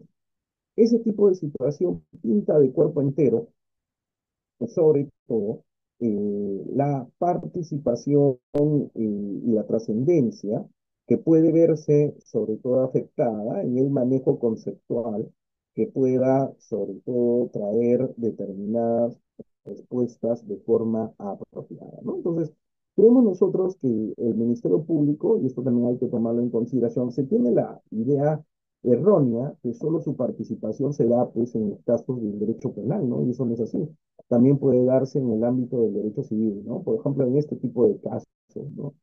ese tipo de situación pinta de cuerpo entero, sobre todo, la participación y la trascendencia que puede verse sobre todo afectada en el manejo conceptual que pueda sobre todo traer determinadas respuestas de forma apropiada, ¿no? Entonces, creemos nosotros que el Ministerio Público, y esto también hay que tomarlo en consideración, se tiene la idea errónea que solo su participación se da pues en los casos del derecho penal, ¿no? Y eso no es así. También puede darse en el ámbito del derecho civil, ¿no? Por ejemplo, en este tipo de casos, ¿no?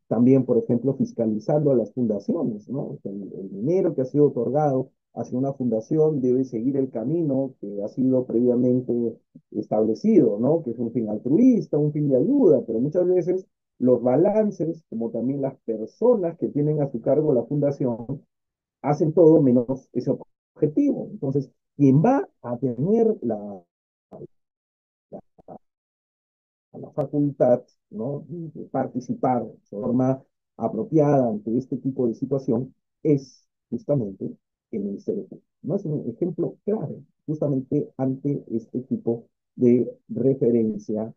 También, por ejemplo, fiscalizando a las fundaciones, ¿no? O sea, el dinero que ha sido otorgado hacia una fundación debe seguir el camino que ha sido previamente establecido, ¿no? Que es un fin altruista, un fin de ayuda, pero muchas veces los balances, como también las personas que tienen a su cargo la fundación, hacen todo menos ese objetivo. Entonces, quien va a tener la facultad, ¿no? De participar de forma apropiada ante este tipo de situación es justamente el Ministerio Público. ¿No? Es un ejemplo clave justamente ante este tipo de referencia.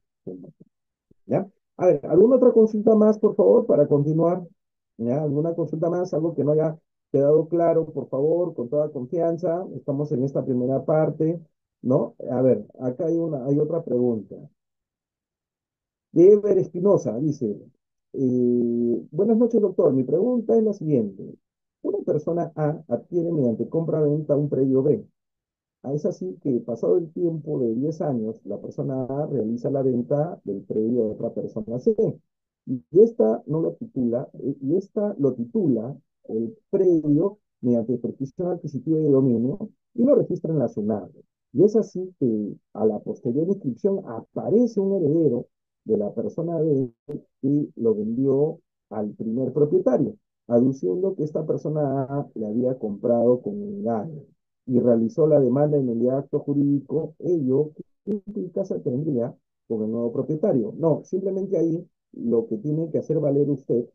¿Ya? A ver, ¿alguna otra consulta más, por favor, para continuar? ¿Ya? ¿Alguna consulta más? Algo que no haya quedado claro, por favor, con toda confianza. Estamos en esta primera parte, ¿no? A ver, acá hay otra pregunta. De Ever Espinosa, dice, buenas noches, doctor. Mi pregunta es la siguiente. Una persona A adquiere mediante compra-venta un predio B. Es así que pasado el tiempo de 10 años, la persona A realiza la venta del predio de otra persona C. Y esta no lo titula, y esta lo titula el predio mediante prescripción adquisitiva y de dominio y lo registra en la SUNAT. Y es así que a la posterior inscripción aparece un heredero de la persona B y lo vendió al primer propietario, aduciendo que esta persona A le había comprado con engaño y realizó la demanda en el acto jurídico, ello, ¿qué implicancia tendría con el nuevo propietario? No, simplemente ahí lo que tiene que hacer valer usted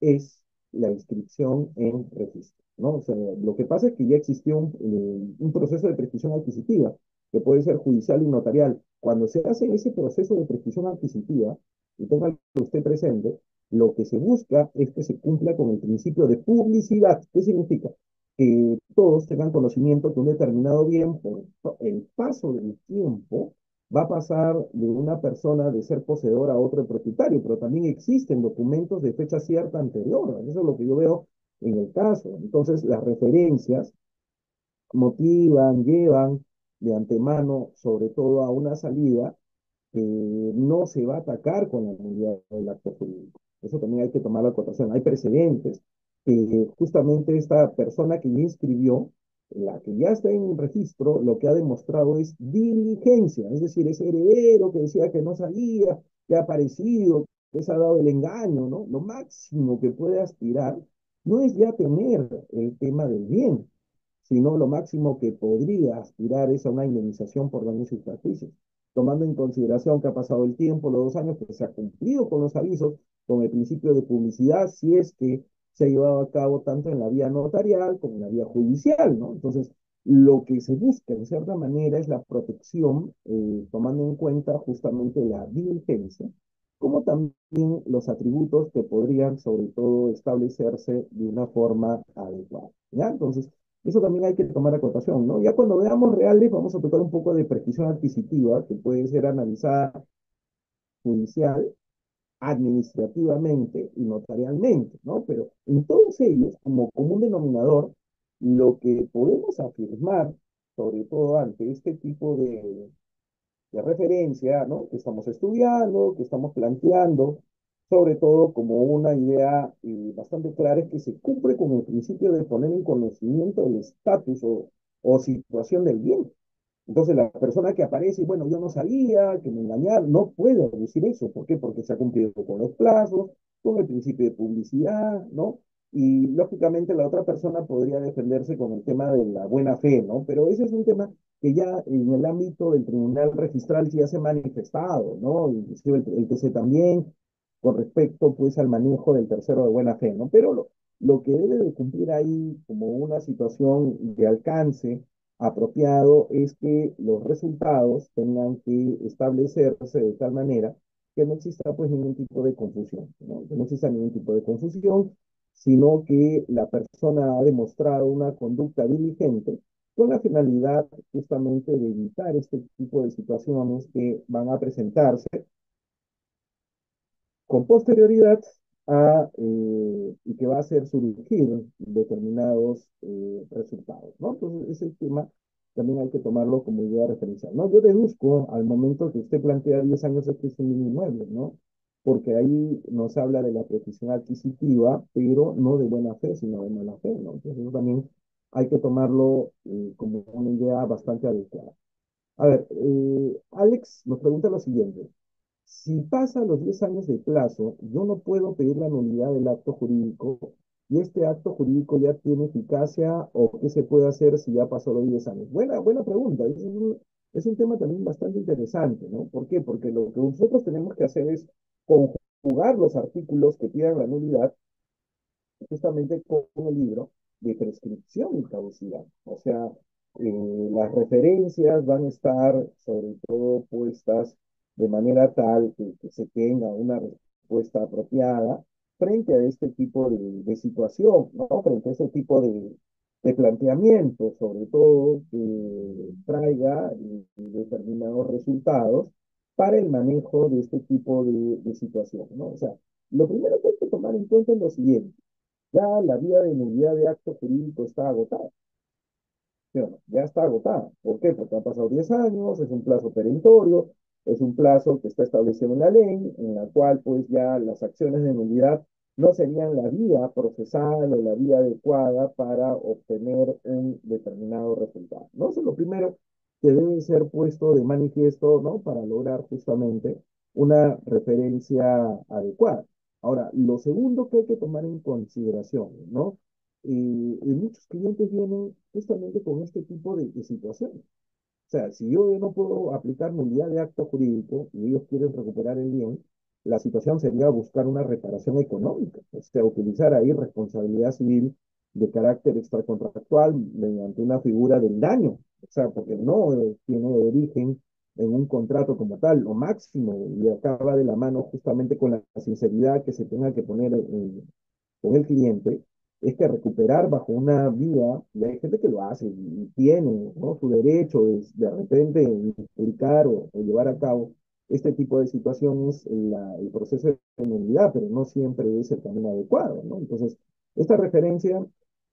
es la inscripción en registro, ¿no? O sea, lo que pasa es que ya existió un proceso de prescripción adquisitiva, que puede ser judicial y notarial. Cuando se hace ese proceso de prescripción adquisitiva, y tenga usted presente, lo que se busca es que se cumpla con el principio de publicidad. ¿Qué significa? Que todos tengan conocimiento que un determinado bien, por el paso del tiempo, va a pasar de una persona de ser poseedor a otro propietario, pero también existen documentos de fecha cierta anterior. Eso es lo que yo veo en el caso. Entonces, las referencias motivan, llevan de antemano, sobre todo a una salida que no se va a atacar con la nulidad del acto jurídico. Eso también hay que tomar la acotación. Hay precedentes que justamente esta persona que ya inscribió, la que ya está en un registro, lo que ha demostrado es diligencia, es decir, ese heredero que decía que no salía, que ha aparecido, que se ha dado el engaño, ¿no? Lo máximo que puede aspirar no es ya tener el tema del bien, sino lo máximo que podría aspirar es a una indemnización por daños y perjuicios, tomando en consideración que ha pasado el tiempo, los 2 años, que se ha cumplido con los avisos, con el principio de publicidad, si es que se ha llevado a cabo tanto en la vía notarial como en la vía judicial, ¿no? Entonces, lo que se busca, en cierta manera, es la protección, tomando en cuenta justamente la diligencia, como también los atributos que podrían, sobre todo, establecerse de una forma adecuada, ¿ya? Entonces, eso también hay que tomar acotación, ¿no? Ya cuando veamos reales, vamos a tocar un poco de prescripción adquisitiva, que puede ser analizada judicial, administrativamente y notarialmente, ¿no? Pero en todos ellos, como común denominador, lo que podemos afirmar, sobre todo ante este tipo de referencia, ¿no? Que estamos estudiando, que estamos planteando, sobre todo como una idea bastante clara, es que se cumple con el principio de poner en conocimiento el estatus o situación del bien. Entonces la persona que aparece, bueno, yo no sabía, que me engañaron, no puede decir eso. ¿Por qué? Porque se ha cumplido con los plazos, con el principio de publicidad, ¿no? Y lógicamente la otra persona podría defenderse con el tema de la buena fe, ¿no? Pero ese es un tema que ya en el ámbito del tribunal registral ya se ha manifestado, ¿no? Inclusive el TC también, con respecto pues al manejo del tercero de buena fe, ¿no? Pero lo que debe de cumplir ahí como una situación de alcance apropiado es que los resultados tengan que establecerse de tal manera que no exista pues ningún tipo de confusión, ¿no? Que no exista ningún tipo de confusión, sino que la persona ha demostrado una conducta diligente con la finalidad justamente de evitar este tipo de situaciones que van a presentarse con posterioridad y que va a hacer surgir determinados resultados, ¿no? Entonces, ese tema también hay que tomarlo como idea referencial, ¿no? Yo deduzco al momento que usted plantea 10 años es que es un inmueble, ¿no? Porque ahí nos habla de la precisión adquisitiva, pero no de buena fe, sino de mala fe, ¿no? Entonces, eso también hay que tomarlo como una idea bastante adecuada. A ver, Alex nos pregunta lo siguiente. Si pasan los 10 años de plazo, yo no puedo pedir la nulidad del acto jurídico y este acto jurídico ya tiene eficacia o qué se puede hacer si ya pasó los 10 años. Buena pregunta. Es un tema también bastante interesante, ¿no? ¿Por qué? Porque lo que nosotros tenemos que hacer es conjugar los artículos que pidan la nulidad justamente con el libro de prescripción y caducidad. O sea, las referencias van a estar sobre todo puestas de manera tal que se tenga una respuesta apropiada frente a este tipo de situación, ¿no? Frente a este tipo de planteamiento, sobre todo que traiga determinados resultados para el manejo de este tipo de situación, ¿no? O sea, lo primero que hay que tomar en cuenta es lo siguiente. Ya la vía de nulidad de acto jurídico está agotada. ¿Sí o no? Ya está agotada. ¿Por qué? Porque han pasado 10 años, es un plazo perentorio, es un plazo que está establecido en la ley, en la cual pues ya las acciones de nulidad no serían la vía procesal o la vía adecuada para obtener un determinado resultado, ¿no? Eso es lo primero que debe ser puesto de manifiesto, ¿no? Para lograr justamente una referencia adecuada. Ahora, lo segundo que hay que tomar en consideración, ¿no? Y muchos clientes vienen justamente con este tipo de situaciones. O sea, si yo no puedo aplicar nulidad de acto jurídico y ellos quieren recuperar el bien, la situación sería buscar una reparación económica, o sea, utilizar ahí responsabilidad civil de carácter extracontractual mediante una figura del daño, o sea, porque no tiene origen en un contrato como tal, lo máximo, y acaba de la mano justamente con la sinceridad que se tenga que poner con el cliente, es que recuperar bajo una vía, y hay gente que lo hace y tiene, ¿no? Su derecho de repente implicar o llevar a cabo este tipo de situaciones, el proceso de penalidad, pero no siempre es el camino adecuado, ¿no? Entonces, esta referencia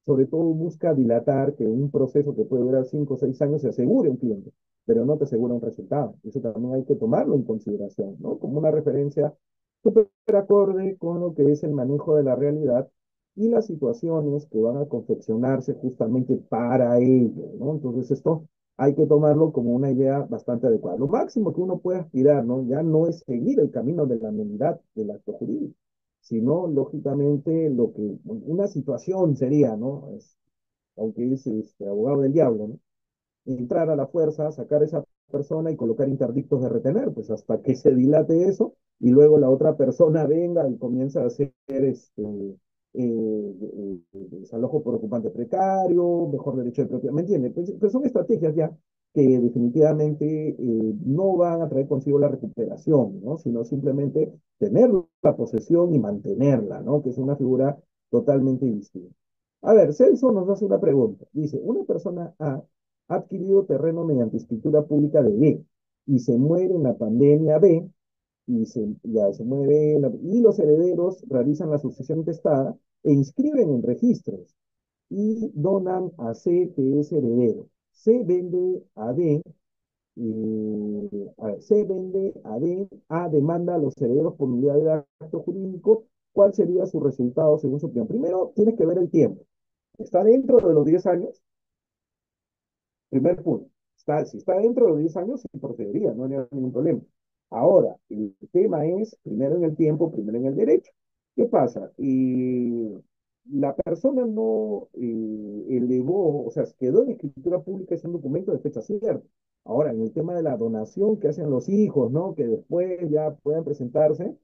sobre todo busca dilatar que un proceso que puede durar 5 o 6 años se asegure un cliente, pero no te asegura un resultado. Eso también hay que tomarlo en consideración, ¿no? Como una referencia súper acorde con lo que es el manejo de la realidad y las situaciones que van a confeccionarse justamente para ello, ¿no? Entonces esto hay que tomarlo como una idea bastante adecuada. Lo máximo que uno puede aspirar, ¿no? Ya no es seguir el camino de la nulidad del acto jurídico, sino lógicamente lo que una situación sería, ¿no? Aunque es abogado del diablo, ¿no? Entrar a la fuerza, sacar a esa persona y colocar interdictos de retener, pues hasta que se dilate eso y luego la otra persona venga y comienza a hacer desalojo por ocupante precario, mejor derecho de propiedad, ¿me entiendes? Pues son estrategias ya que definitivamente no van a traer consigo la recuperación, ¿no? Sino simplemente tener la posesión y mantenerla, ¿no? Que es una figura totalmente distinta. A ver, Celso nos hace una pregunta. Dice, una persona A ha adquirido terreno mediante escritura pública de B y se muere en la pandemia B ya se muere y los herederos realizan la sucesión intestada e inscriben en registros y donan a C, que es heredero. C vende a D, C vende a D, A demanda a los herederos por unidad de acto jurídico. ¿Cuál sería su resultado según su opinión? Primero, tienes que ver el tiempo. ¿Está dentro de los 10 años? Primer punto. si está dentro de los 10 años, sí procedería, no habría ningún problema. Ahora, el tema es, primero en el tiempo, primero en el derecho. ¿Qué pasa? Y la persona no elevó, o sea, quedó en escritura pública, es un documento de fecha cierta. Ahora, en el tema de la donación que hacen los hijos, ¿no? Que después ya puedan presentarse,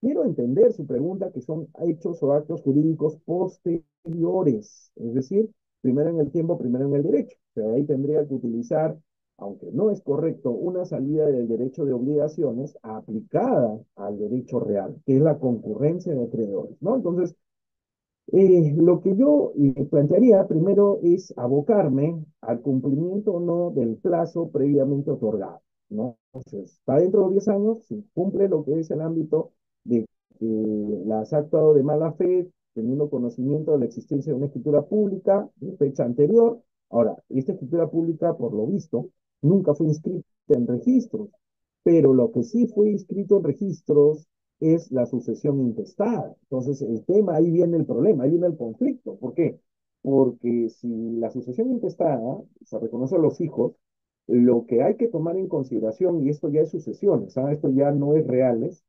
quiero entender su pregunta, que son hechos o actos jurídicos posteriores, es decir, primero en el tiempo, primero en el derecho. O sea, ahí tendría que utilizar, aunque no es correcto, una salida del derecho de obligaciones aplicada al derecho real, que es la concurrencia de acreedores, ¿no? Entonces, lo que yo plantearía primero es abocarme al cumplimiento o no del plazo previamente otorgado, ¿no? Entonces, está dentro de los 10 años, si cumple lo que es el ámbito de que las ha actuado de mala fe, teniendo conocimiento de la existencia de una escritura pública de fecha anterior. Ahora, esta escritura pública, por lo visto, nunca fue inscrita en registros, pero lo que sí fue inscrito en registros es la sucesión intestada. Entonces, el tema, ahí viene el problema, ahí viene el conflicto. ¿Por qué? Porque si la sucesión intestada se reconoce a los hijos, lo que hay que tomar en consideración, y esto ya es sucesiones, ¿sabes? Esto ya no es reales,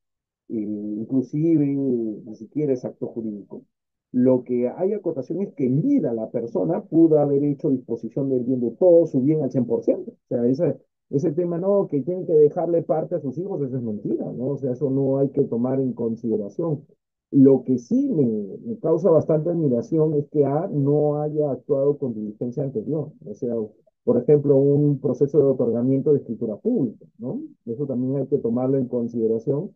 inclusive ni siquiera es acto jurídico. Lo que hay acotación es que en vida la persona pudo haber hecho disposición del bien de todo su bien al 100%. O sea, ese tema no, que tienen que dejarle parte a sus hijos, eso es mentira, ¿no? O sea, eso no hay que tomar en consideración. Lo que sí me causa bastante admiración es que A no haya actuado con diligencia anterior. O sea, por ejemplo, un proceso de otorgamiento de escritura pública, ¿no? Eso también hay que tomarlo en consideración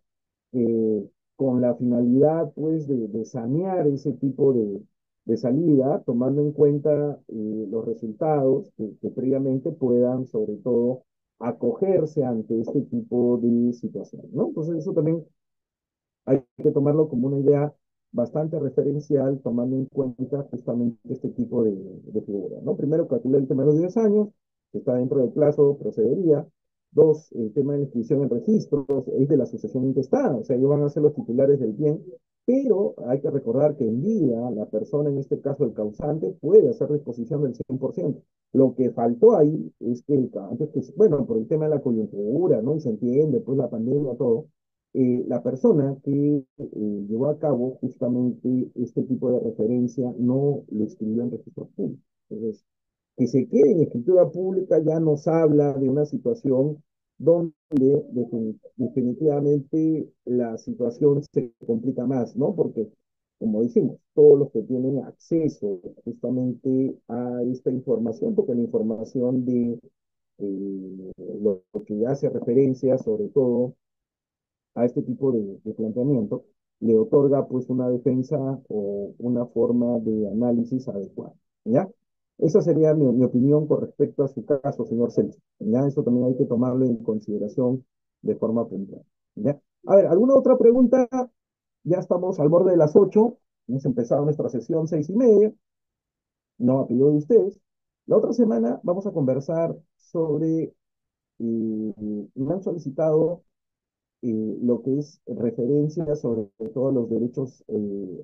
con la finalidad, pues, de sanear ese tipo de salida, tomando en cuenta los resultados que previamente puedan, sobre todo, acogerse ante este tipo de situación, ¿no? Entonces, eso también hay que tomarlo como una idea bastante referencial, tomando en cuenta justamente este tipo de figura, ¿no? Primero, calcular el tema de los 10 años, que está dentro del plazo, procedería. Dos, el tema de la inscripción en registros, es de la sucesión intestada, o sea, ellos van a ser los titulares del bien, pero hay que recordar que en vida la persona, en este caso el causante, puede hacer disposición del 100%. Lo que faltó ahí es que, antes que, bueno, por el tema de la coyuntura, ¿no? Y se entiende, pues la pandemia, todo, la persona que llevó a cabo justamente este tipo de referencia no lo escribió en registro público. Entonces, que se quede en escritura pública ya nos habla de una situación donde definitivamente la situación se complica más, ¿no? Porque, como decimos, todos los que tienen acceso justamente a esta información, porque la información de lo que hace referencia sobre todo a este tipo de planteamiento, le otorga pues una defensa o una forma de análisis adecuada, ¿ya? Esa sería mi opinión con respecto a su caso, señor Celso, ¿ya? Eso también hay que tomarlo en consideración de forma puntual, ¿ya? A ver, ¿alguna otra pregunta? Ya estamos al borde de las 8, hemos empezado nuestra sesión 6:30, no a pedido de ustedes. La otra semana vamos a conversar sobre, me han solicitado lo que es referencia sobre todos los derechos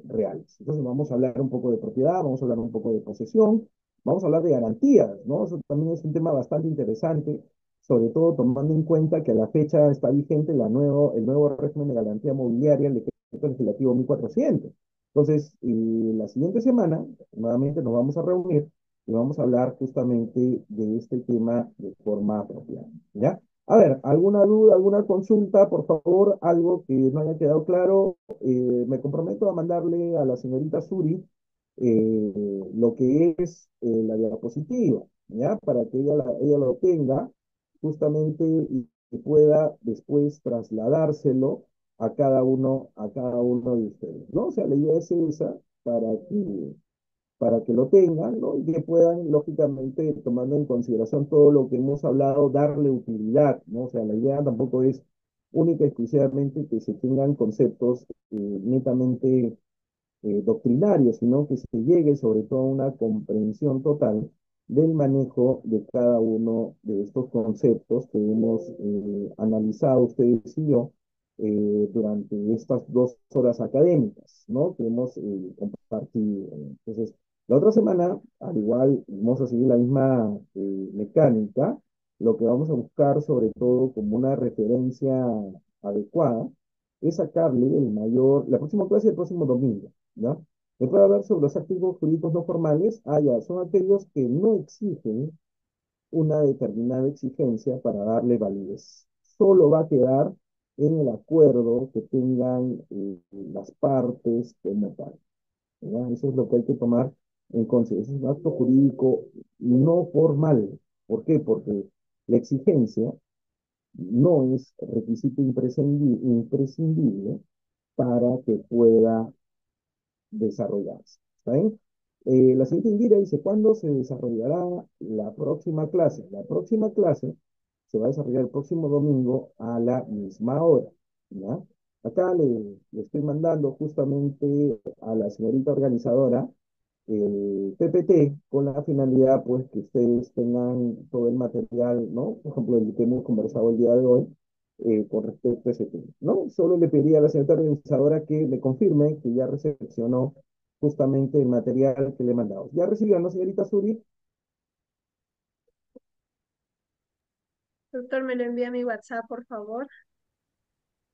reales. Entonces vamos a hablar un poco de propiedad, vamos a hablar un poco de posesión, vamos a hablar de garantías, ¿no? Eso también es un tema bastante interesante, sobre todo tomando en cuenta que a la fecha está vigente el nuevo régimen de garantía mobiliaria, el decreto legislativo 1400. Entonces, la siguiente semana, nuevamente nos vamos a reunir y vamos a hablar justamente de este tema de forma apropiada, ¿ya? A ver, ¿alguna duda, alguna consulta, por favor? Algo que no haya quedado claro. Me comprometo a mandarle a la señorita Suri lo que es la diapositiva, ¿ya? Para que ella lo tenga justamente y pueda después trasladárselo a cada uno de ustedes, ¿no? O sea, la idea es esa para que lo tengan, ¿no? Y que puedan, lógicamente, tomando en consideración todo lo que hemos hablado, darle utilidad, ¿no? O sea, la idea tampoco es única y exclusivamente que se tengan conceptos netamente doctrinarios, sino que se llegue sobre todo a una comprensión total del manejo de cada uno de estos conceptos que hemos analizado ustedes y yo durante estas 2 horas académicas, ¿no? Que hemos compartido. Entonces, la otra semana, al igual, vamos a seguir la misma mecánica. lo que vamos a buscar, sobre todo como una referencia adecuada, es sacarle el mayor, la próxima clase el próximo domingo, ¿no? Después de hablar sobre los actos jurídicos no formales, ya, son aquellos que no exigen una determinada exigencia para darle validez. Solo va a quedar en el acuerdo que tengan las partes como tal, ¿ya? Eso es lo que hay que tomar en consideración. Es un acto jurídico no formal. ¿Por qué? Porque la exigencia no es requisito imprescindible para que pueda desarrollarse. ¿Está bien? La siguiente Indira dice, ¿cuándo se desarrollará la próxima clase? La próxima clase se va a desarrollar el próximo domingo a la misma hora, ¿ya? Acá le estoy mandando justamente a la señorita organizadora el PPT con la finalidad, pues, que ustedes tengan todo el material, ¿no? Por ejemplo, el que hemos conversado el día de hoy, con respecto a ese tema, ¿no? Solo le pedí a la señora organizadora que me confirme que ya recepcionó justamente el material que le he mandado. ¿Ya recibió, no, señorita Suri? Doctor, me lo envía a mi WhatsApp, por favor.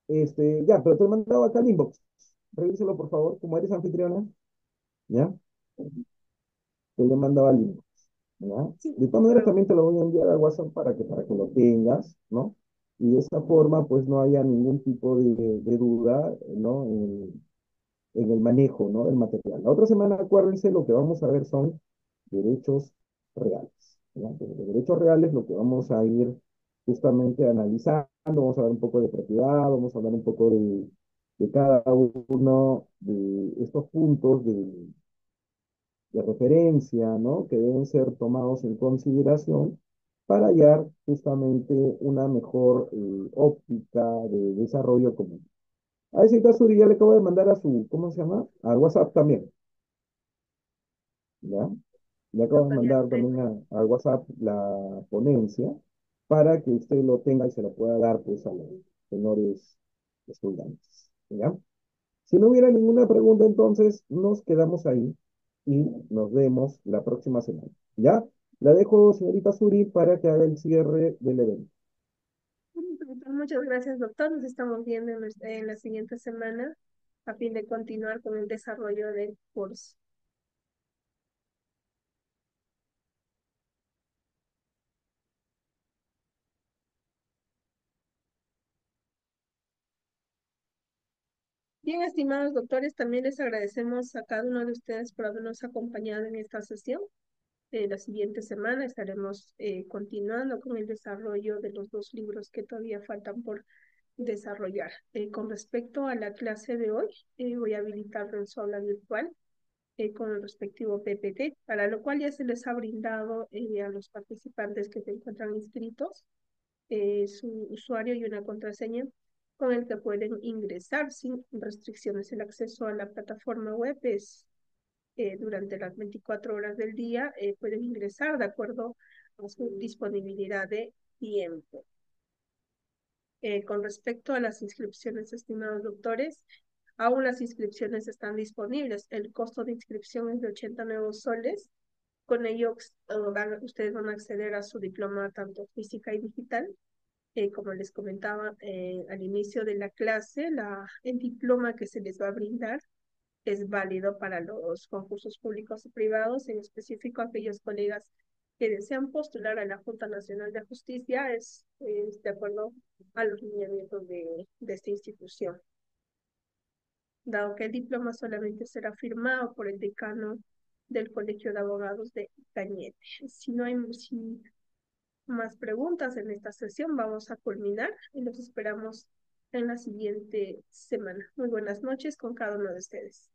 Ya, pero te he mandado acá el inbox. Revíselo, por favor, como eres anfitriona, ¿ya? Te le he mandado al inbox, ¿ya? Sí, De todas maneras, también te lo voy a enviar a WhatsApp para que lo tengas, ¿no? Y de esa forma, pues, no haya ningún tipo de duda, ¿no? En el manejo, ¿no? Del material. La otra semana, acuérdense, lo que vamos a ver son derechos reales, ¿ya? Entonces, de derechos reales, lo que vamos a ir justamente analizando, vamos a ver un poco de propiedad, vamos a hablar un poco de cada uno de estos puntos de referencia, ¿no? Que deben ser tomados en consideración para hallar justamente una mejor óptica de desarrollo común. A ese caso ya le acabo de mandar a su, ¿cómo se llama? Al WhatsApp también, ¿ya? Le acabo de doctor, ya mandar sé. también al WhatsApp la ponencia para que usted lo tenga y se lo pueda dar, pues, a los señores estudiantes, ¿ya? Si no hubiera ninguna pregunta, entonces nos quedamos ahí y nos vemos la próxima semana. ¿Ya? La dejo, señorita Suri, para que haga el cierre del evento. Muchas gracias, doctor. Nos estamos viendo en la siguiente semana a fin de continuar con el desarrollo del curso. Bien, estimados doctores, también les agradecemos a cada uno de ustedes por habernos acompañado en esta sesión. La siguiente semana estaremos continuando con el desarrollo de los dos libros que todavía faltan por desarrollar. Con respecto a la clase de hoy, voy a habilitarlo en su aula virtual con el respectivo PPT, para lo cual ya se les ha brindado a los participantes que se encuentran inscritos su usuario y una contraseña con el que pueden ingresar sin restricciones. El acceso a la plataforma web es durante las 24 horas del día, pueden ingresar de acuerdo a su disponibilidad de tiempo. Con respecto a las inscripciones, estimados doctores, aún las inscripciones están disponibles. El costo de inscripción es de 80 nuevos soles. Con ello, ustedes van a acceder a su diploma tanto física y digital. Como les comentaba al inicio de la clase, el diploma que se les va a brindar es válido para los concursos públicos y privados, en específico aquellos colegas que desean postular a la Junta Nacional de Justicia, es de acuerdo a los lineamientos de esta institución. Dado que el diploma solamente será firmado por el decano del Colegio de Abogados de Cañete. Si no hay más preguntas en esta sesión, vamos a culminar y los esperamos en la siguiente semana. Muy buenas noches con cada uno de ustedes.